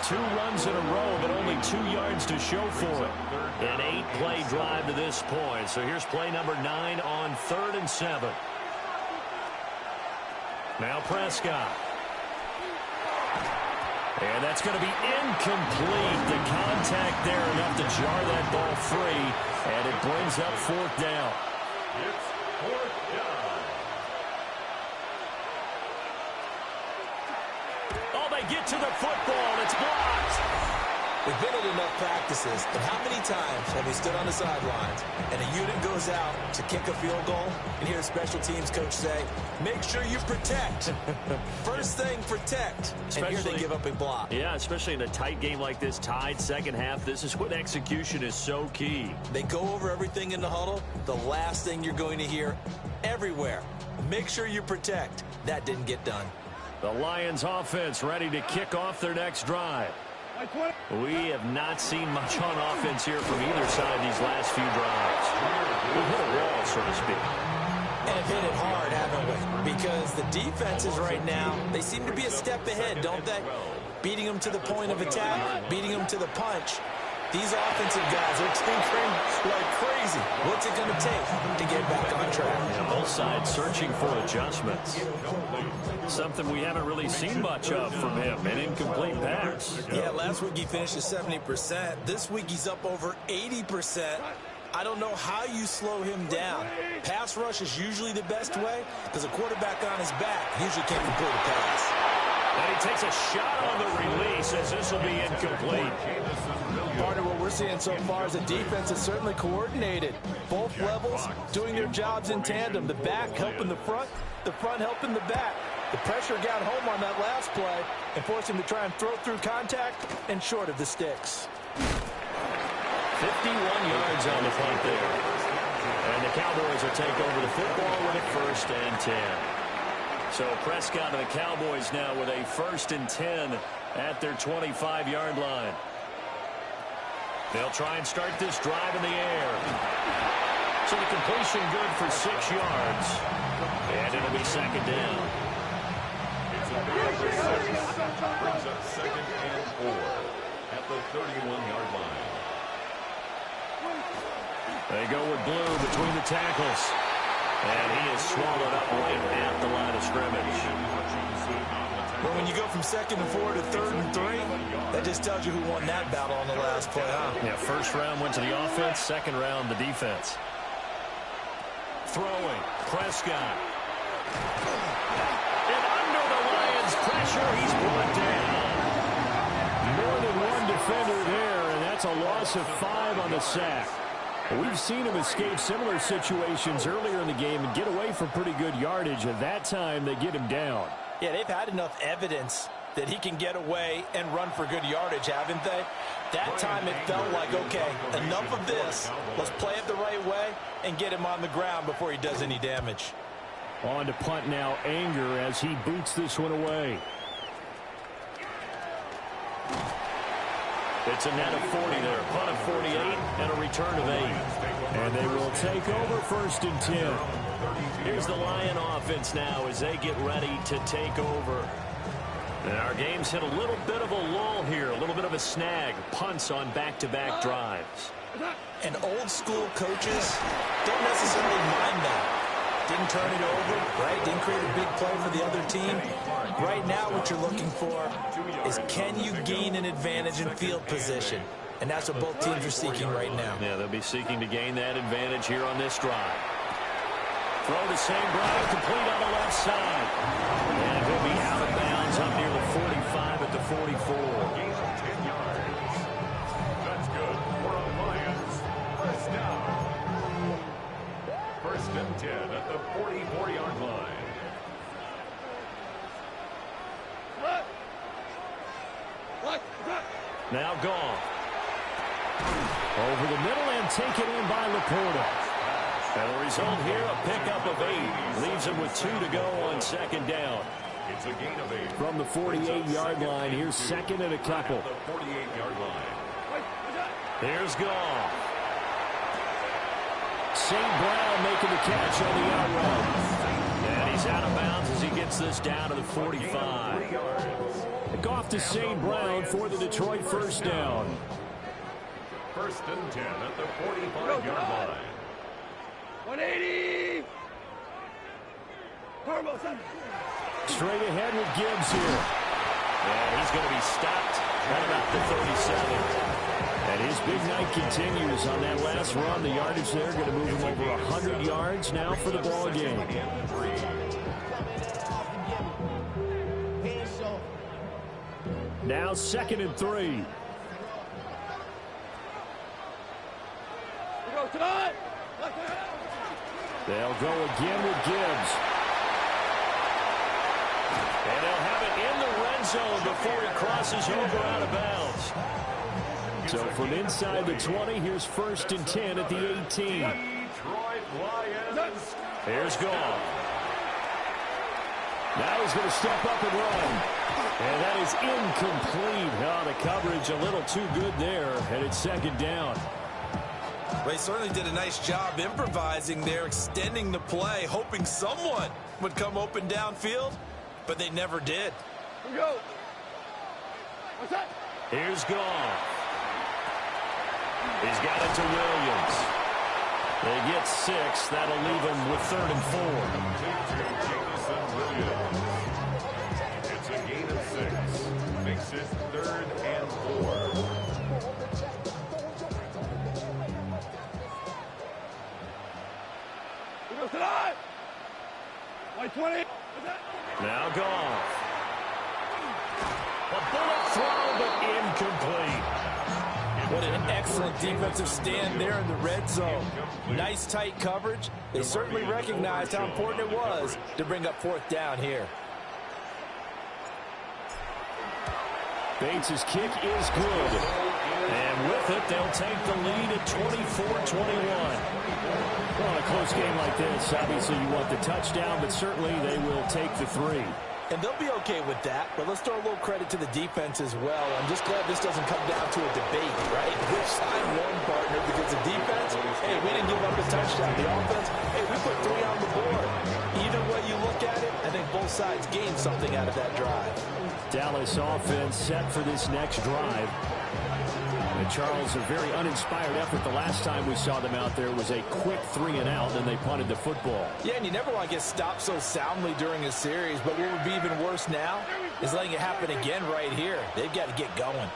S2: 2 runs in a row, but only 2 yards to show for it. An 8-play drive to this point. So here's play number 9 on 3rd and 7. Now Prescott. And that's going to be incomplete. The contact there enough to jar that ball free. And it brings up 4th down.
S1: It's 4th down.
S2: Oh, they get to the football. It's blocked.
S3: We've been at enough practices, and how many times have we stood on the sidelines and a unit goes out to kick a field goal and hear a special teams coach say, make sure you protect. First thing, protect. And here they give up a block.
S2: Yeah, especially in a tight game like this, tied second half. This is when execution is so key.
S3: They go over everything in the huddle. The last thing you're going to hear everywhere, make sure you protect. That didn't get done.
S2: The Lions offense ready to kick off their next drive. We have not seen much on offense here from either side these last few drives. We've hit a wall, so to speak.
S3: And hit it hard, haven't we? Because the defenses right now, they seem to be a step ahead, don't they? Beating them to the point of attack, beating them to the punch. These offensive guys are tinkering like crazy. What's it going to take to get back on track?
S2: And both sides searching for adjustments. Something we haven't really seen much of from him, an incomplete pass.
S3: Yeah, last week he finished at 70%. This week he's up over 80%. I don't know how you slow him down. Pass rush is usually the best way because a quarterback on his back usually can't complete a pass.
S2: And he takes a shot on the release as this will be incomplete.
S5: Part of what we're seeing so far is the defense is certainly coordinated. Both levels doing their jobs in tandem. The back helping the front helping the back. The pressure got home on that last play and forced him to try and throw through contact and short of the sticks.
S2: 51 yards on the punt there. And the Cowboys will take over the football with a 1st and 10. So Prescott and the Cowboys now with a 1st and 10 at their 25-yard line. They'll try and start this drive in the air. So the completion good for 6 yards. And it'll be 2nd down.
S1: Brings up 2nd and 4 at the 31-yard line.
S2: They go with Blue between the tackles. And he is swallowed up right at the line of scrimmage.
S3: Well, when you go from 2nd and 4 to 3rd and 3, that just tells you who won that battle on the last play, huh?
S2: Yeah, first round went to the offense, second round the defense. Throwing, Prescott. And under the Lions' pressure, he's brought down. More than one defender there, and that's a loss of 5 on the sack. We've seen him escape similar situations earlier in the game and get away from pretty good yardage. At that time, they get him down.
S3: Yeah, they've had enough evidence that he can get away and run for good yardage, haven't they? That time it felt like, okay, enough of this. Let's play it the right way and get him on the ground before he does any damage.
S2: On to punt now, Anger, as he boots this one away. It's a net of 40 there, punt of 48, and a return of 8. And they will take over 1st and 10. Here's the Lion offense now as they get ready to take over. And our game's hit a little bit of a lull here, a little bit of a snag. Punts on back-to-back drives.
S3: And old school coaches don't necessarily mind that. Didn't turn it over, right? Didn't create a big play for the other team. Right now what you're looking for is can you gain an advantage in field position? And that's what both teams are seeking right now.
S2: Yeah, they'll be seeking to gain that advantage here on this drive. Throw to St. Brown, complete on the left side. And he'll be out of bounds up near the 45 at the 44.
S1: Gain of 10 yards. That's good for a Lions. 1st down. the 44-yard line.
S2: Now gone. Over the middle and taken in by Laporta. And the result here, a pickup of 8. Leaves him with 2 to go on second down.
S1: It's a gain of 8.
S2: From the 48-yard line, here's second and a couple.
S1: The 48-yard line.
S2: Here's Goff. St. Brown making the catch on the out route. And he's out of bounds as he gets this down to the 45. Goff to St. Brown for the Detroit first down.
S1: First and 10 at the 45-yard line.
S4: 180.
S2: Straight ahead with Gibbs here. And he's going to be stopped at about the 37. And his big night continues on that last run. The yardage there going to move him over 100 yards now for the ball game. Now second and 3. They'll go again with Gibbs. And they'll have it in the red zone before he crosses over out of bounds. So from inside the 20, here's first and 10 at the 18.
S1: Detroit Lions.
S2: Here's Goff. Now he's going to step up and run. And that is incomplete. Oh, the coverage a little too good there. And it's second down.
S3: Well, he certainly did a nice job improvising there, extending the play, hoping someone would come open downfield, but they never did.
S4: Here we go. What's that?
S2: Here's Goff. He's got it to Williams. They get 6. That'll leave him with 3rd and 4.
S1: It's a gain of 6. Makes it 3rd and 4.
S4: Here goes tonight. 120.
S2: Now Goff. A bullet throw, but incomplete.
S3: What an excellent defensive stand there in the red zone. Nice tight coverage. They certainly recognized how important it was to bring up 4th down here.
S2: Bates' kick is good. And with it, they'll take the lead at 24-21. Well, in a close game like this, obviously you want the touchdown, but certainly they will take the 3.
S3: And they'll be okay with that, but let's throw a little credit to the defense as well. I'm just glad this doesn't come down to a debate, right? Which side won, partner? Because the defense, hey, we didn't give up a touchdown. The offense, hey, we put 3 on the board. Either way you look at it, I think both sides gained something out of that drive.
S2: Dallas offense set for this next drive. And Charles, a very uninspired effort. The last time we saw them out there was a quick 3 and out, and they punted the football.
S3: Yeah, and you never want to get stopped so soundly during a series, but what would be even worse now is letting it happen again right here. They've got to get going.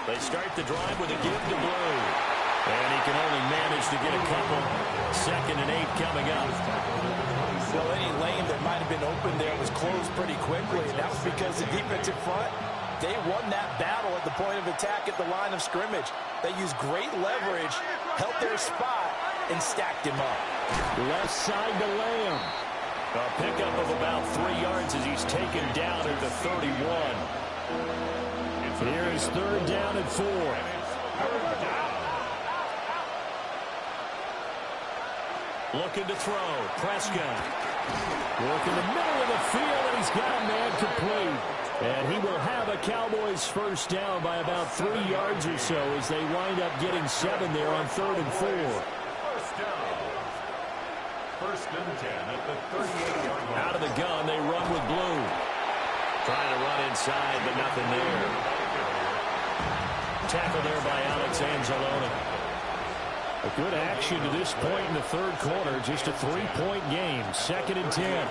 S2: They start the drive with a give to Blue. And he can only manage to get a couple. 2nd and 8 coming up.
S3: Well, any lane that might have been open there was closed pretty quickly, and that was because the defensive front, they won that battle at the point of attack at the line of scrimmage. They used great leverage, held their spot, and stacked him up.
S2: Left side to Lamb. A pickup of about 3 yards as he's taken down at the 31. Here is 3rd down and 4. Looking to throw. Prescott. Work in the middle of the field, and he's got a man complete. And he will have a Cowboys first down by about 3 yards or so as they wind up getting 7 there on 3rd and 4.
S1: First down. 1st and 10 at the 38-yard line.
S2: Out of the gun, they run with Blue. Trying to run inside, but nothing there. Tackle there by Alex Anzalone. A good action to this point in the 3rd quarter. Just a 3-point game. 2nd and 10.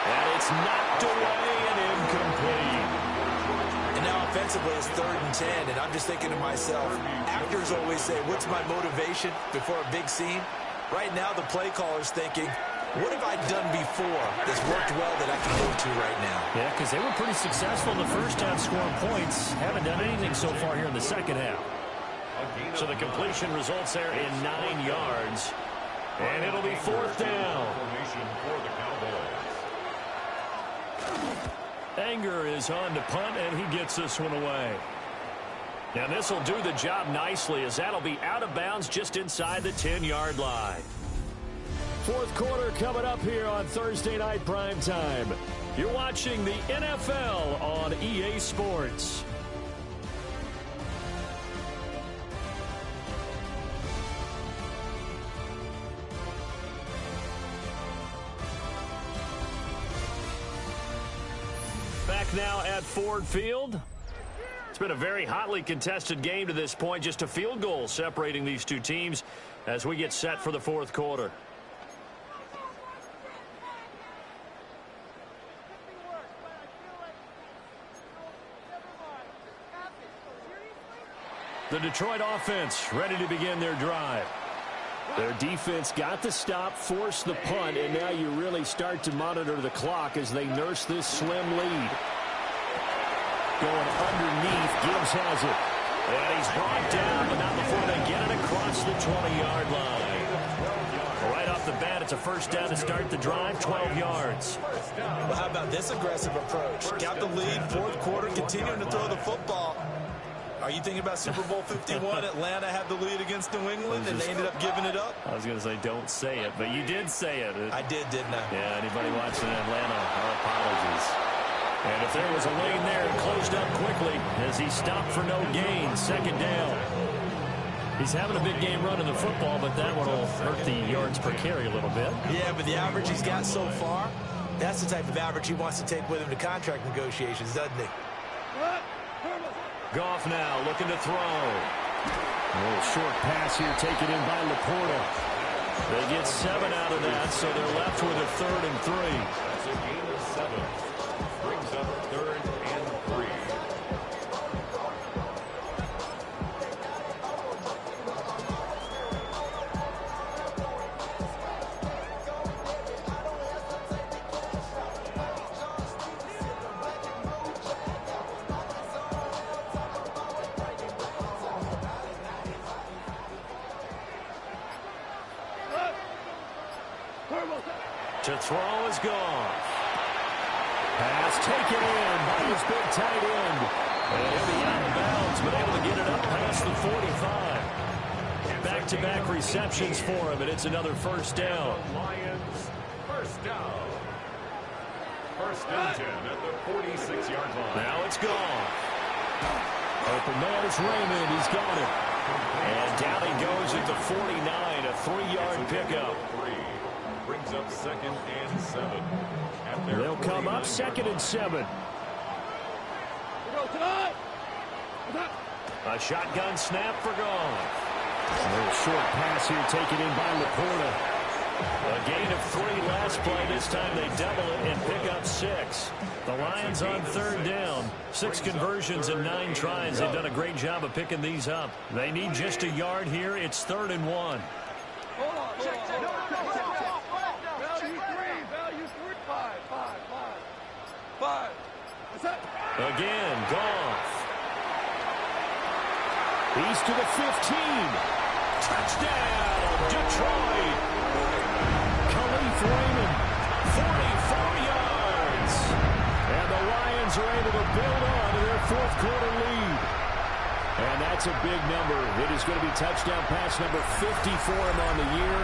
S2: And it's knocked away and incomplete.
S3: And now offensively it's 3rd and 10, and I'm just thinking to myself, actors always say, what's my motivation before a big scene? Right now the play caller's thinking, what have I done before that's worked well that I can go to right now?
S2: Yeah, because they were pretty successful in the first half scoring points. Haven't done anything so far here in the second half. So the completion results there in 9 yards. And it'll be 4th down. Anger is on to punt, and he gets this one away. Now this will do the job nicely, as that'll be out of bounds just inside the 10-yard line. 4th quarter coming up here on Thursday Night Primetime. You're watching the NFL on EA Sports. Back now at Ford Field. It's been a very hotly contested game to this point. Just a field goal separating these two teams as we get set for the 4th quarter. The Detroit offense ready to begin their drive.
S5: Their defense got the stop, forced the punt, and now you really start to monitor the clock as they nurse this slim lead. Going underneath, Gibbs has it.
S2: And he's brought down, but not before they get it across the 20-yard line. Right off the bat, it's a 1st down to start the drive, 12 yards.
S3: Well, how about this aggressive approach? Got the lead, 4th quarter, continuing to throw the football. Are you thinking about Super Bowl 51? Atlanta had the lead against New England, and they ended up giving it up?
S2: I was going to say don't say it, but you did say it.
S3: I did, didn't I?
S2: Yeah, anybody watching Atlanta, our apologies. And if there was a lane there, it closed up quickly as he stopped for no gain. 2nd down. He's having a big game running the football, but that one will hurt the yards per carry a little bit.
S3: Yeah, but the average he's got so far, that's the type of average he wants to take with him to contract negotiations, doesn't he?
S2: Goff now looking to throw.
S5: A little short pass here taken in by Laporta.
S2: They get 7 out of that, so they're left with a 3rd and 3.
S1: That's a gain of 7. Brings up 3rd and 3.
S2: To throw is gone. Pass taken in by his big tight end. And he'll be out of bounds, but able to get it up past the 45. Back-to-back receptions for him, and it's another 1st down.
S1: Lions, 1st down. 1st and 10 at the 46-yard line.
S2: Now it's gone.
S5: Open man is Raymond. He's got it.
S2: And down he goes at the 49, a 3-yard pickup.
S1: Brings up 2nd and 7.
S2: They'll come up 2nd and 7. A shotgun snap for Goff.
S5: A little short pass here taken in by Laporta.
S2: A gain of 3 last play. This time they double it and pick up 6. The Lions on 3rd down. 6 conversions and 9 tries. They've done a great job of picking these up. They need just a yard here. It's 3rd and 1. Again, Goff.
S5: He's to the 15.
S2: Touchdown, Detroit.
S5: Khalif Raymond.
S2: 44 yards.
S5: And the Lions are able to build on to their 4th quarter lead. And that's a big number. It is going to be touchdown pass number 50 for him on the year.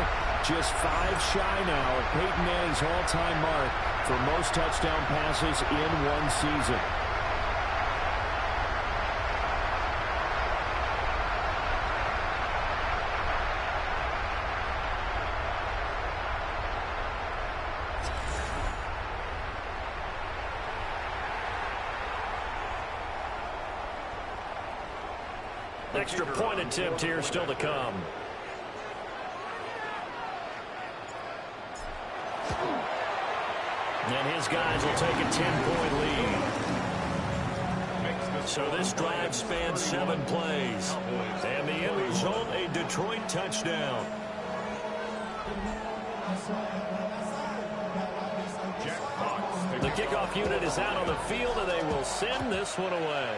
S5: Just 5 shy now of Peyton Manning's all-time mark for most touchdown passes in one season.
S2: Extra point attempt here still to come. And his guys will take a 10-point lead. So this drive spans 7 plays. And the end result, a Detroit touchdown. The kickoff unit is out on the field, and they will send this one away.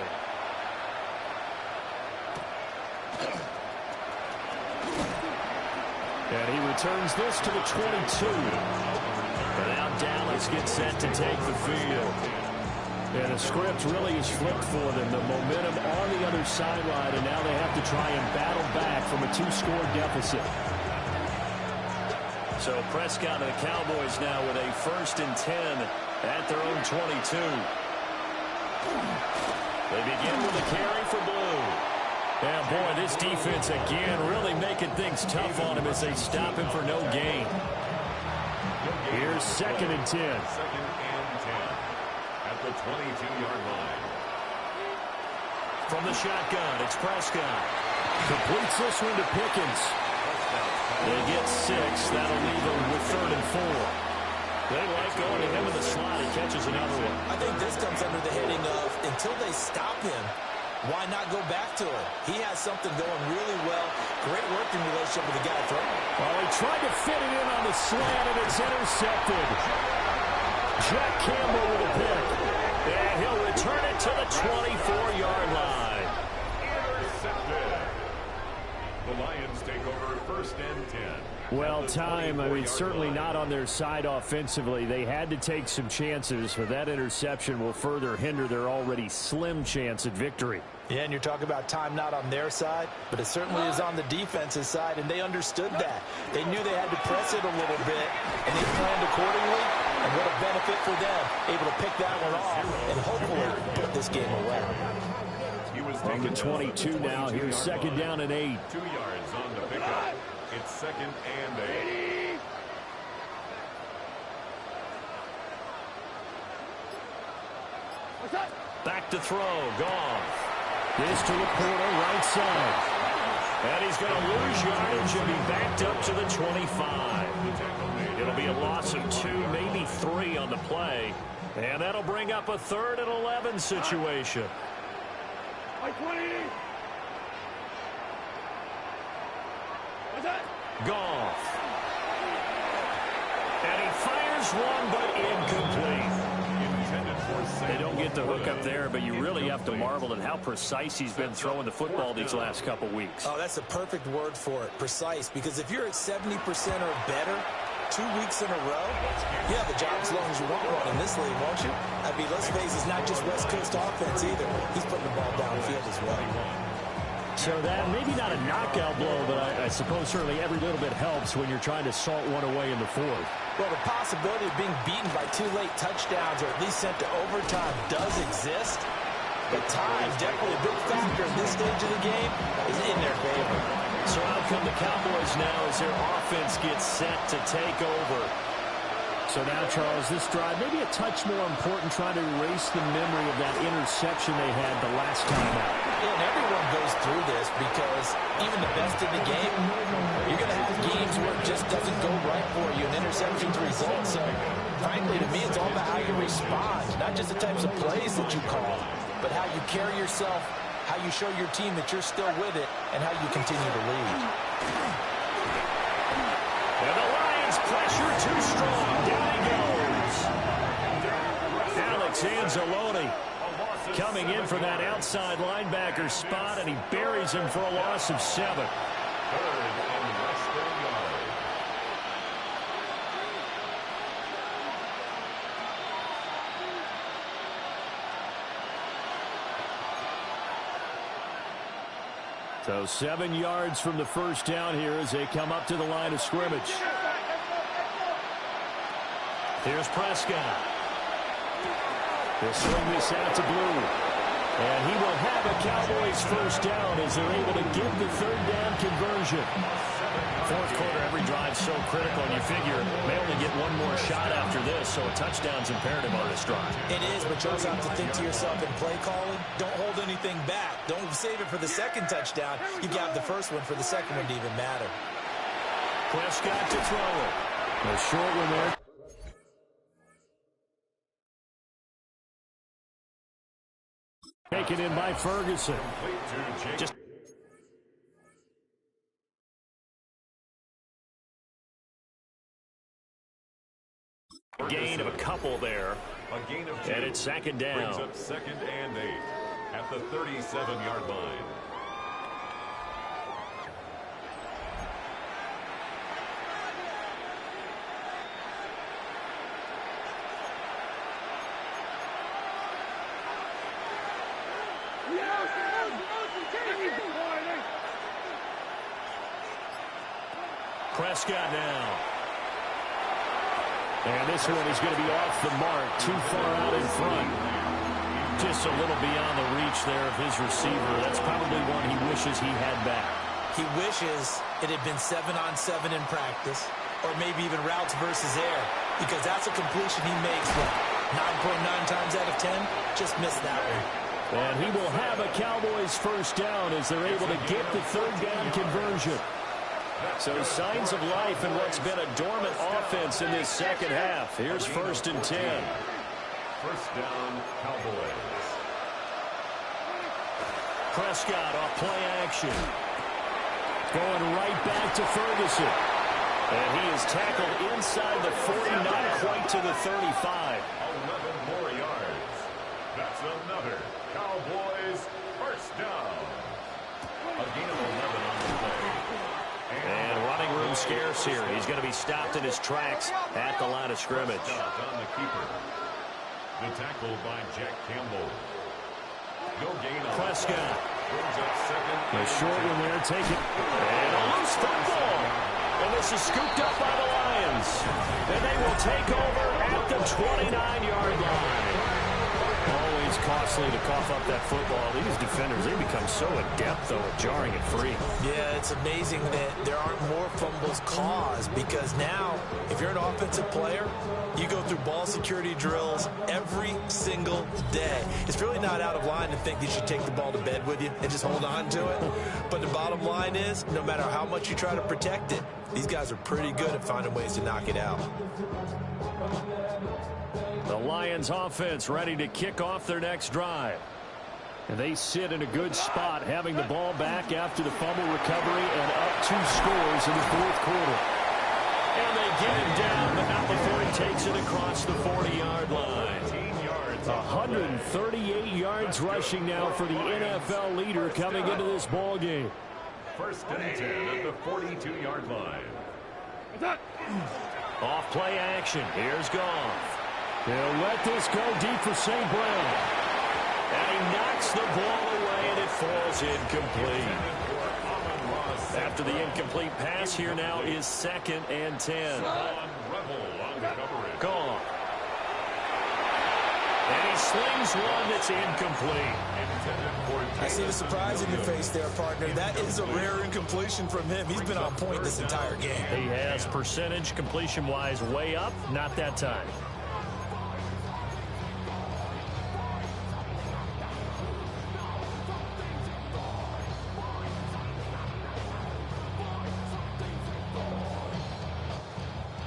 S2: And he returns this to the 22. But now Dallas gets set to take the field. And the script really is flipped for them. The momentum on the other sideline, and now they have to try and battle back from a 2-score deficit. So Prescott and the Cowboys now with a 1st and 10 at their own 22. They begin with a carry for Blue. And boy, this defense again really making things tough on him as they stop him for no gain. Here's 2nd and 10.
S1: 2nd and 10 at the 22-yard line.
S2: From the shotgun, it's Prescott. Completes this one to Pickens. They get 6. That'll leave them with 3rd and 4. They like going to him in the slot. He catches another one.
S3: I think this comes under the heading of until they stop him, why not go back to it? He has something going really well. Great working relationship with the guy throwing.
S2: Well, he tried to fit it in on the slant, and it's intercepted. Jack Campbell with a pick. And he'll return it to the 24-yard line.
S1: Intercepted. The Lions take over 1st and 10.
S2: Well, certainly not on their side offensively. They had to take some chances, but that interception will further hinder their already slim chance at victory.
S3: Yeah, and you're talking about time not on their side, but it certainly is on the defense's side, and they understood that. They knew they had to press it a little bit, and they planned accordingly, and what a benefit for them, able to pick that one off and hopefully put this game away.
S2: From the 22 now, here's 2nd down and 8.
S1: 2 yards on the pickup. It's 2nd and 8.
S2: Back to throw, Goff. This to Laporta, right side. And he's going to lose yardage and be backed up to the 25. It'll be a loss of 2, maybe 3 on the play. And that'll bring up a 3rd and 11 situation. Goff. And he fires one, but incomplete. They don't get the hook up there, but you really have to marvel at how precise he's been throwing the football these last couple weeks.
S3: Oh, that's a perfect word for it, precise, because if you're at 70% or better 2 weeks in a row, you have a job as long as you want one in this league, won't you? I mean, let's face it, it's not just West Coast offense either. He's putting the ball downfield as well.
S2: So that, maybe not a knockout blow, but I suppose certainly every little bit helps when you're trying to salt one away in the 4th.
S3: Well, the possibility of being beaten by 2 late touchdowns or at least sent to overtime does exist. But time, definitely a big factor in this stage of the game, is in their favor.
S2: So out come the Cowboys now as their offense gets set to take over. So now, Charles, this drive maybe a touch more important, trying to erase the memory of that interception they had the last time out.
S3: Yeah, and everyone goes through this because even the best in the game, you're going to have games where it just doesn't go right for you, and interceptions result. So, frankly, to me, it's all about how you respond, not just the types of plays that you call, but how you carry yourself, how you show your team that you're still with it, and how you continue to lead.
S2: And the Lions pressure too strong. Down he goes. Alex Anzalone coming in for that outside linebacker spot, and he buries him for a loss of 7.
S1: 3rd and less than a yard.
S2: So 7 yards from the first down here as they come up to the line of scrimmage. Here's Prescott. He'll swing this out to Blue. And he will have a Cowboys first down as they're able to get the 3rd down conversion. 4th quarter, every drive so critical, and you figure they only get one more shot after this, so a touchdown's imperative on this drive.
S3: It is, but you also have to think to yourself in play calling, don't hold anything back. Don't save it for the 2nd touchdown. You got the 1st one for the 2nd one to even matter.
S2: Prescott to throw it. A short one there. Taken in by Ferguson. Just gain of a couple there.
S1: A gain of 2.
S2: And it's 2nd down.
S1: Brings up 2nd and 8 at the 37-yard line.
S2: Prescott now. And this one is going to be off the mark, too far out in front. Just a little beyond the reach there of his receiver. That's probably one he wishes he had back.
S3: He wishes it had been 7-on-7 in practice, or maybe even routes versus air, because that's a completion he makes, 9.9 times out of 10, just missed that one.
S2: And he will have a Cowboys first down as they're able to get the third down conversion. So signs of life in what's been a dormant offense in this second half. Here's 1st and 10.
S1: First down, Cowboys.
S2: Prescott off play action. Going right back to Ferguson. And he is tackled inside the 40, not quite to the 35.
S1: 11 more yards. That's another Cowboys first down. A gain of 11 on the play.
S2: And running room scarce here. He's going to be stopped in his tracks at the line of scrimmage.
S1: On the keeper. The tackle by Jack Campbell. No gain on
S2: Prescott.
S1: Brings up second.
S2: A short one there, take it. And a loose football. And this is scooped up by the Lions. And they will take over at the 29-yard line. Always costly to cough up that football. These defenders, they become so adept, though, at jarring it free.
S3: Yeah, it's amazing that there aren't more fumbles caused, because now, if you're an offensive player, you go through ball security drills every single day. It's really not out of line to think you should take the ball to bed with you and just hold on to it. But the bottom line is, no matter how much you try to protect it, these guys are pretty good at finding ways to knock it out.
S2: The Lions offense ready to kick off their next drive. And they sit in a good spot, having the ball back after the fumble recovery and up 2 scores in the 4th quarter. And they get him down, but not before he takes it across the 40-yard line. 138 yards rushing now for the NFL leader coming into this ball game.
S1: 1st and 10 at the 42-yard line.
S2: Off play action. Here's Goff. He'll let this go deep for St. Brown. And he knocks the ball away, and it falls incomplete. After the incomplete pass, here now is 2nd and 10. Goff. And he slings one that's incomplete.
S3: I see the surprise in your face there, partner. That is a rare incompletion from him. He's been on point this entire game.
S2: He has percentage completion-wise way up, not that time.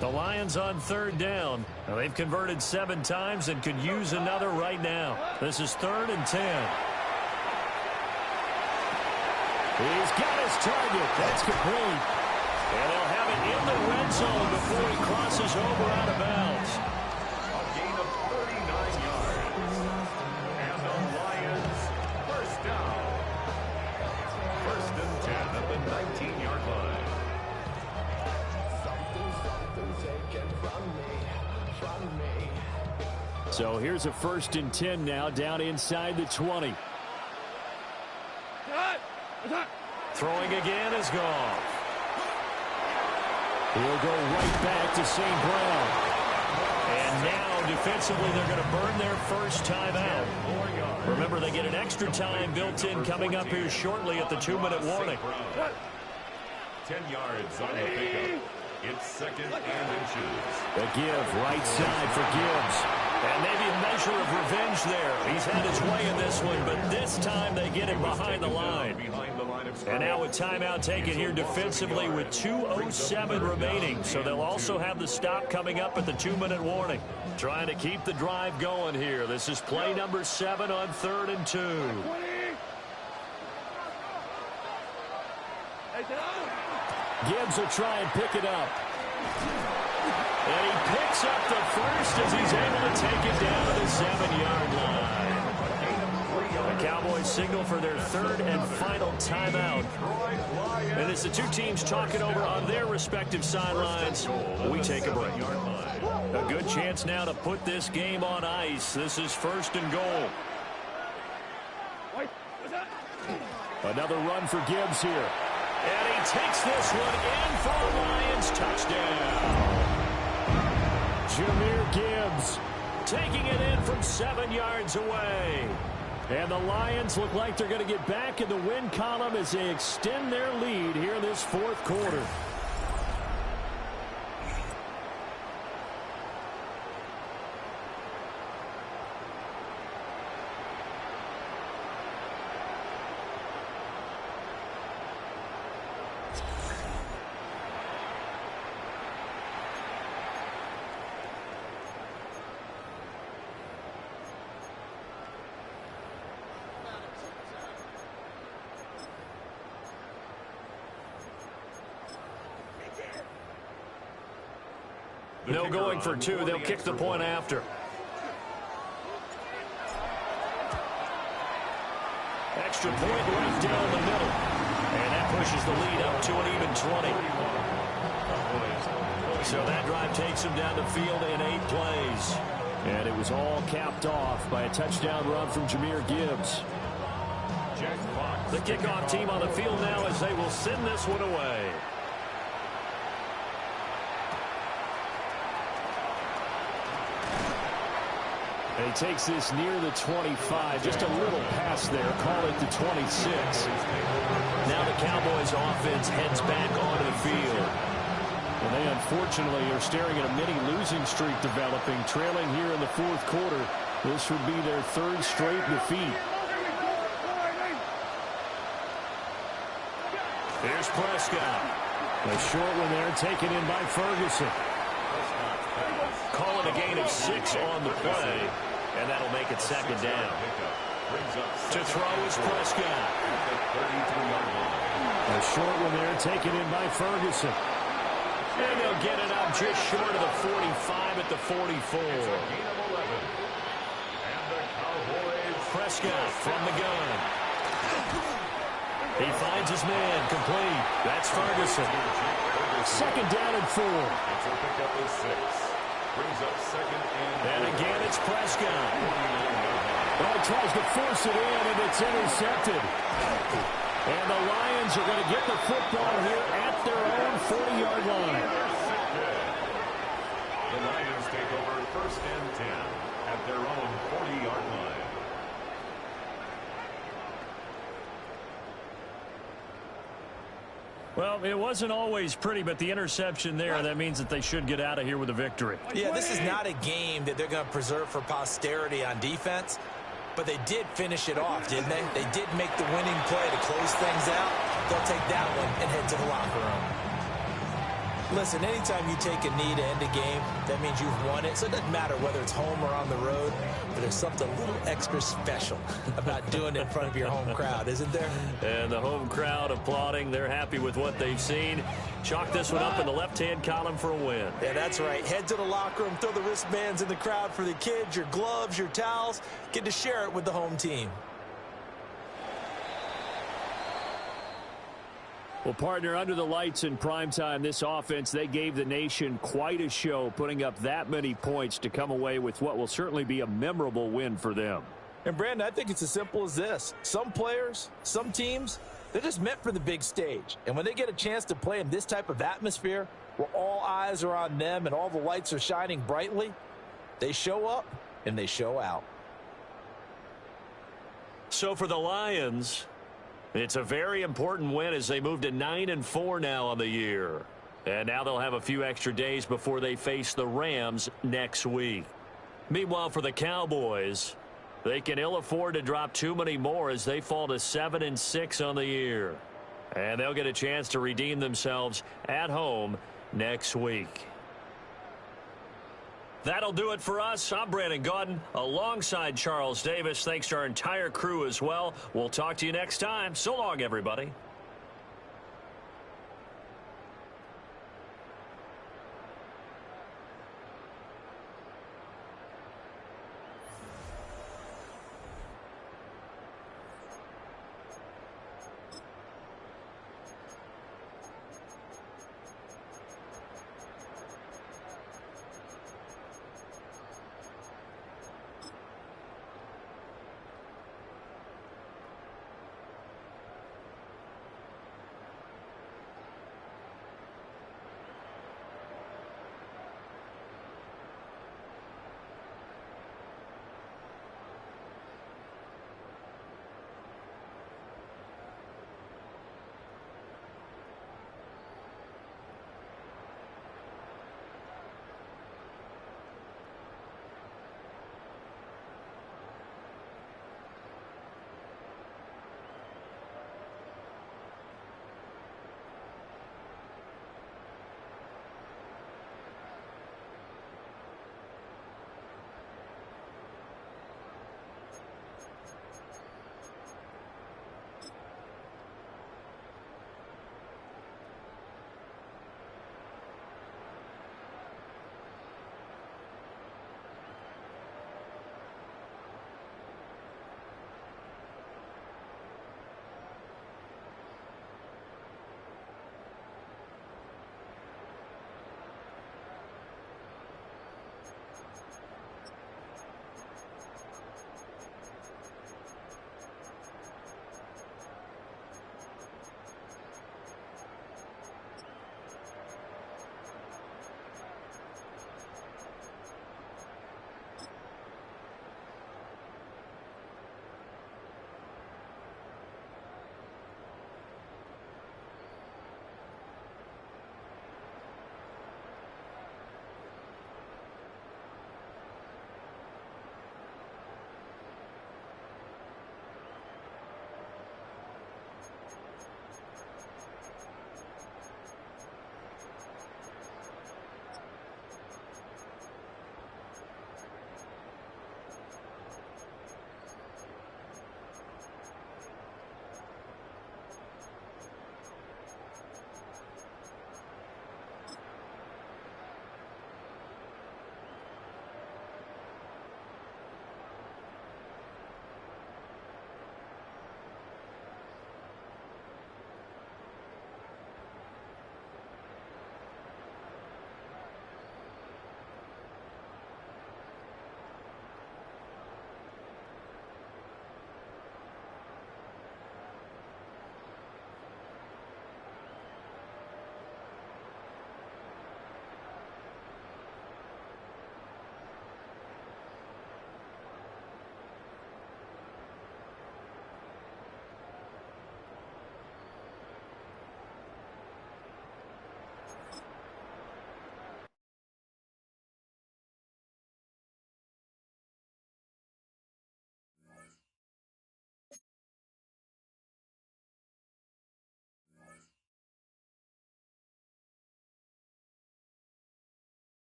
S2: The Lions on 3rd down. Now, they've converted 7 times and could use another right now. This is 3rd and 10. He's got his target. That's complete. And they'll have it in the red zone before he crosses over out of bounds.
S1: A gain of 39 yards. And the Lions first down. 1st and 10 at the 19-yard line.
S2: So here's a 1st and 10 now, down inside the 20. Throwing again is Goff. He'll go right back to St. Brown. And now, defensively, they're going to burn their first timeout. Remember, they get an extra time built in coming up here shortly at the 2-minute warning.
S1: 10 yards on the pickup. It's 2nd and inches.
S2: The give right side for Gibbs. And maybe a measure of revenge there. He's had his way in this one, but this time they get him behind the line. And now a timeout taken here defensively with 2:07 remaining. So they'll also have the stop coming up at the 2-minute warning. Trying to keep the drive going here. This is play number 7 on 3rd and 2. Gibbs will try and pick it up. And he picks up the first as he's able to take it down to the 7-yard line. The Cowboys signal for their 3rd and final timeout. And as the two teams talk it over on their respective sidelines, we take a break. A good chance now to put this game on ice. This is 1st and goal. Another run for Gibbs here. And he takes this one in for a Lions touchdown. Jahmyr Gibbs taking it in from 7 yards away. And the Lions look like they're going to get back in the win column as they extend their lead here in this fourth quarter. No going for two. They'll kick the point after. Extra point right down the middle. And that pushes the lead up to an even 20. So that drive takes them down the field in 8 plays. And it was all capped off by a touchdown run from Jahmyr Gibbs. The kickoff team on the field now as they will send this one away. He takes this near the 25, just a little past there, call it the 26. Now the Cowboys offense heads back onto the field. And they unfortunately are staring at a mini losing streak developing, trailing here in the fourth quarter. This would be their 3rd straight defeat. Here's Prescott. A short one there taken in by Ferguson. Call it a gain of 6 on the play, and that'll make it 2nd down. To throw is Prescott. A short one there taken in by Ferguson. And they'll get it up just short of the 45 at the 44. Prescott from the gun. He finds his man, complete. That's Ferguson. 2nd down and 4. And again, it's Prescott. Well, he tries to force it in, and it's intercepted. And the Lions are going to get the football here at their own 40-yard line.
S1: The Lions take over 1st and 10 at their own 40-yard line.
S2: Well, it wasn't always pretty, but the interception there, that means that they should get out of here with a victory.
S3: Yeah, this is not a game that they're going to preserve for posterity on defense, but they did finish it off, didn't they? They did make the winning play to close things out. They'll take that one and head to the locker room. Listen, anytime you take a knee to end a game, that means you've won it. So it doesn't matter whether it's home or on the road, but there's something a little extra special about doing it in front of your home crowd, isn't there?
S2: And the home crowd applauding. They're happy with what they've seen. Chalk this one up in the left-hand column for a win.
S3: Yeah, that's right. Head to the locker room, throw the wristbands in the crowd for the kids, your gloves, your towels. Get to share it with the home team.
S2: Well, partner, under the lights in primetime, this offense, they gave the nation quite a show, putting up that many points to come away with what will certainly be a memorable win for them.
S3: And, Brandon, I think it's as simple as this. Some players, some teams, they're just meant for the big stage. And when they get a chance to play in this type of atmosphere where all eyes are on them and all the lights are shining brightly, they show up and they show out.
S2: So for the Lions, it's a very important win as they move to 9-4 now on the year. And now they'll have a few extra days before they face the Rams next week. Meanwhile, for the Cowboys, they can ill afford to drop too many more as they fall to 7-6 on the year. And they'll get a chance to redeem themselves at home next week. That'll do it for us. I'm Brandon Gaudin alongside Charles Davis. Thanks to our entire crew as well. We'll talk to you next time. So long, everybody.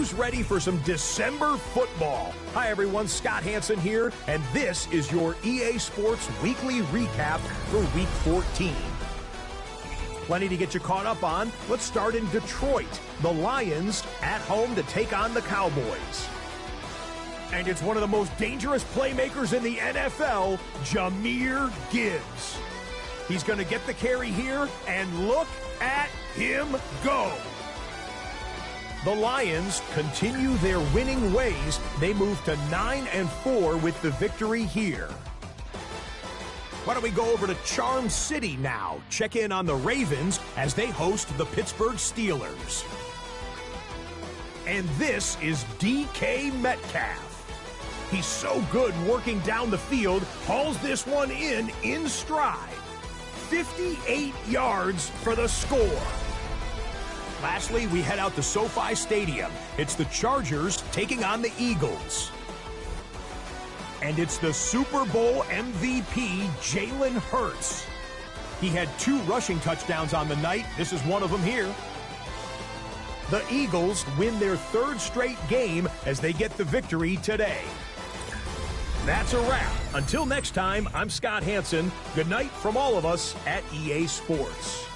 S6: who's ready for some December football? Hi everyone, Scott Hansen here, and this is your EA Sports Weekly Recap for Week 14. Plenty to get you caught up on. Let's start in Detroit. The Lions at home to take on the Cowboys. And it's one of the most dangerous playmakers in the NFL, Jahmyr Gibbs. He's going to get the carry here, and look at him go. The Lions continue their winning ways. They move to 9-4 with the victory here. Why don't we go over to Charm City now? Check in on the Ravens as they host the Pittsburgh Steelers. And this is DK Metcalf. He's so good working down the field, hauls this one in stride. 58 yards for the score. Lastly, we head out to SoFi Stadium. It's the Chargers taking on the Eagles. And it's the Super Bowl MVP, Jalen Hurts. He had 2 rushing touchdowns on the night. This is one of them here. The Eagles win their 3rd straight game as they get the victory today. That's a wrap. Until next time, I'm Scott Hansen. Good night from all of us at EA Sports.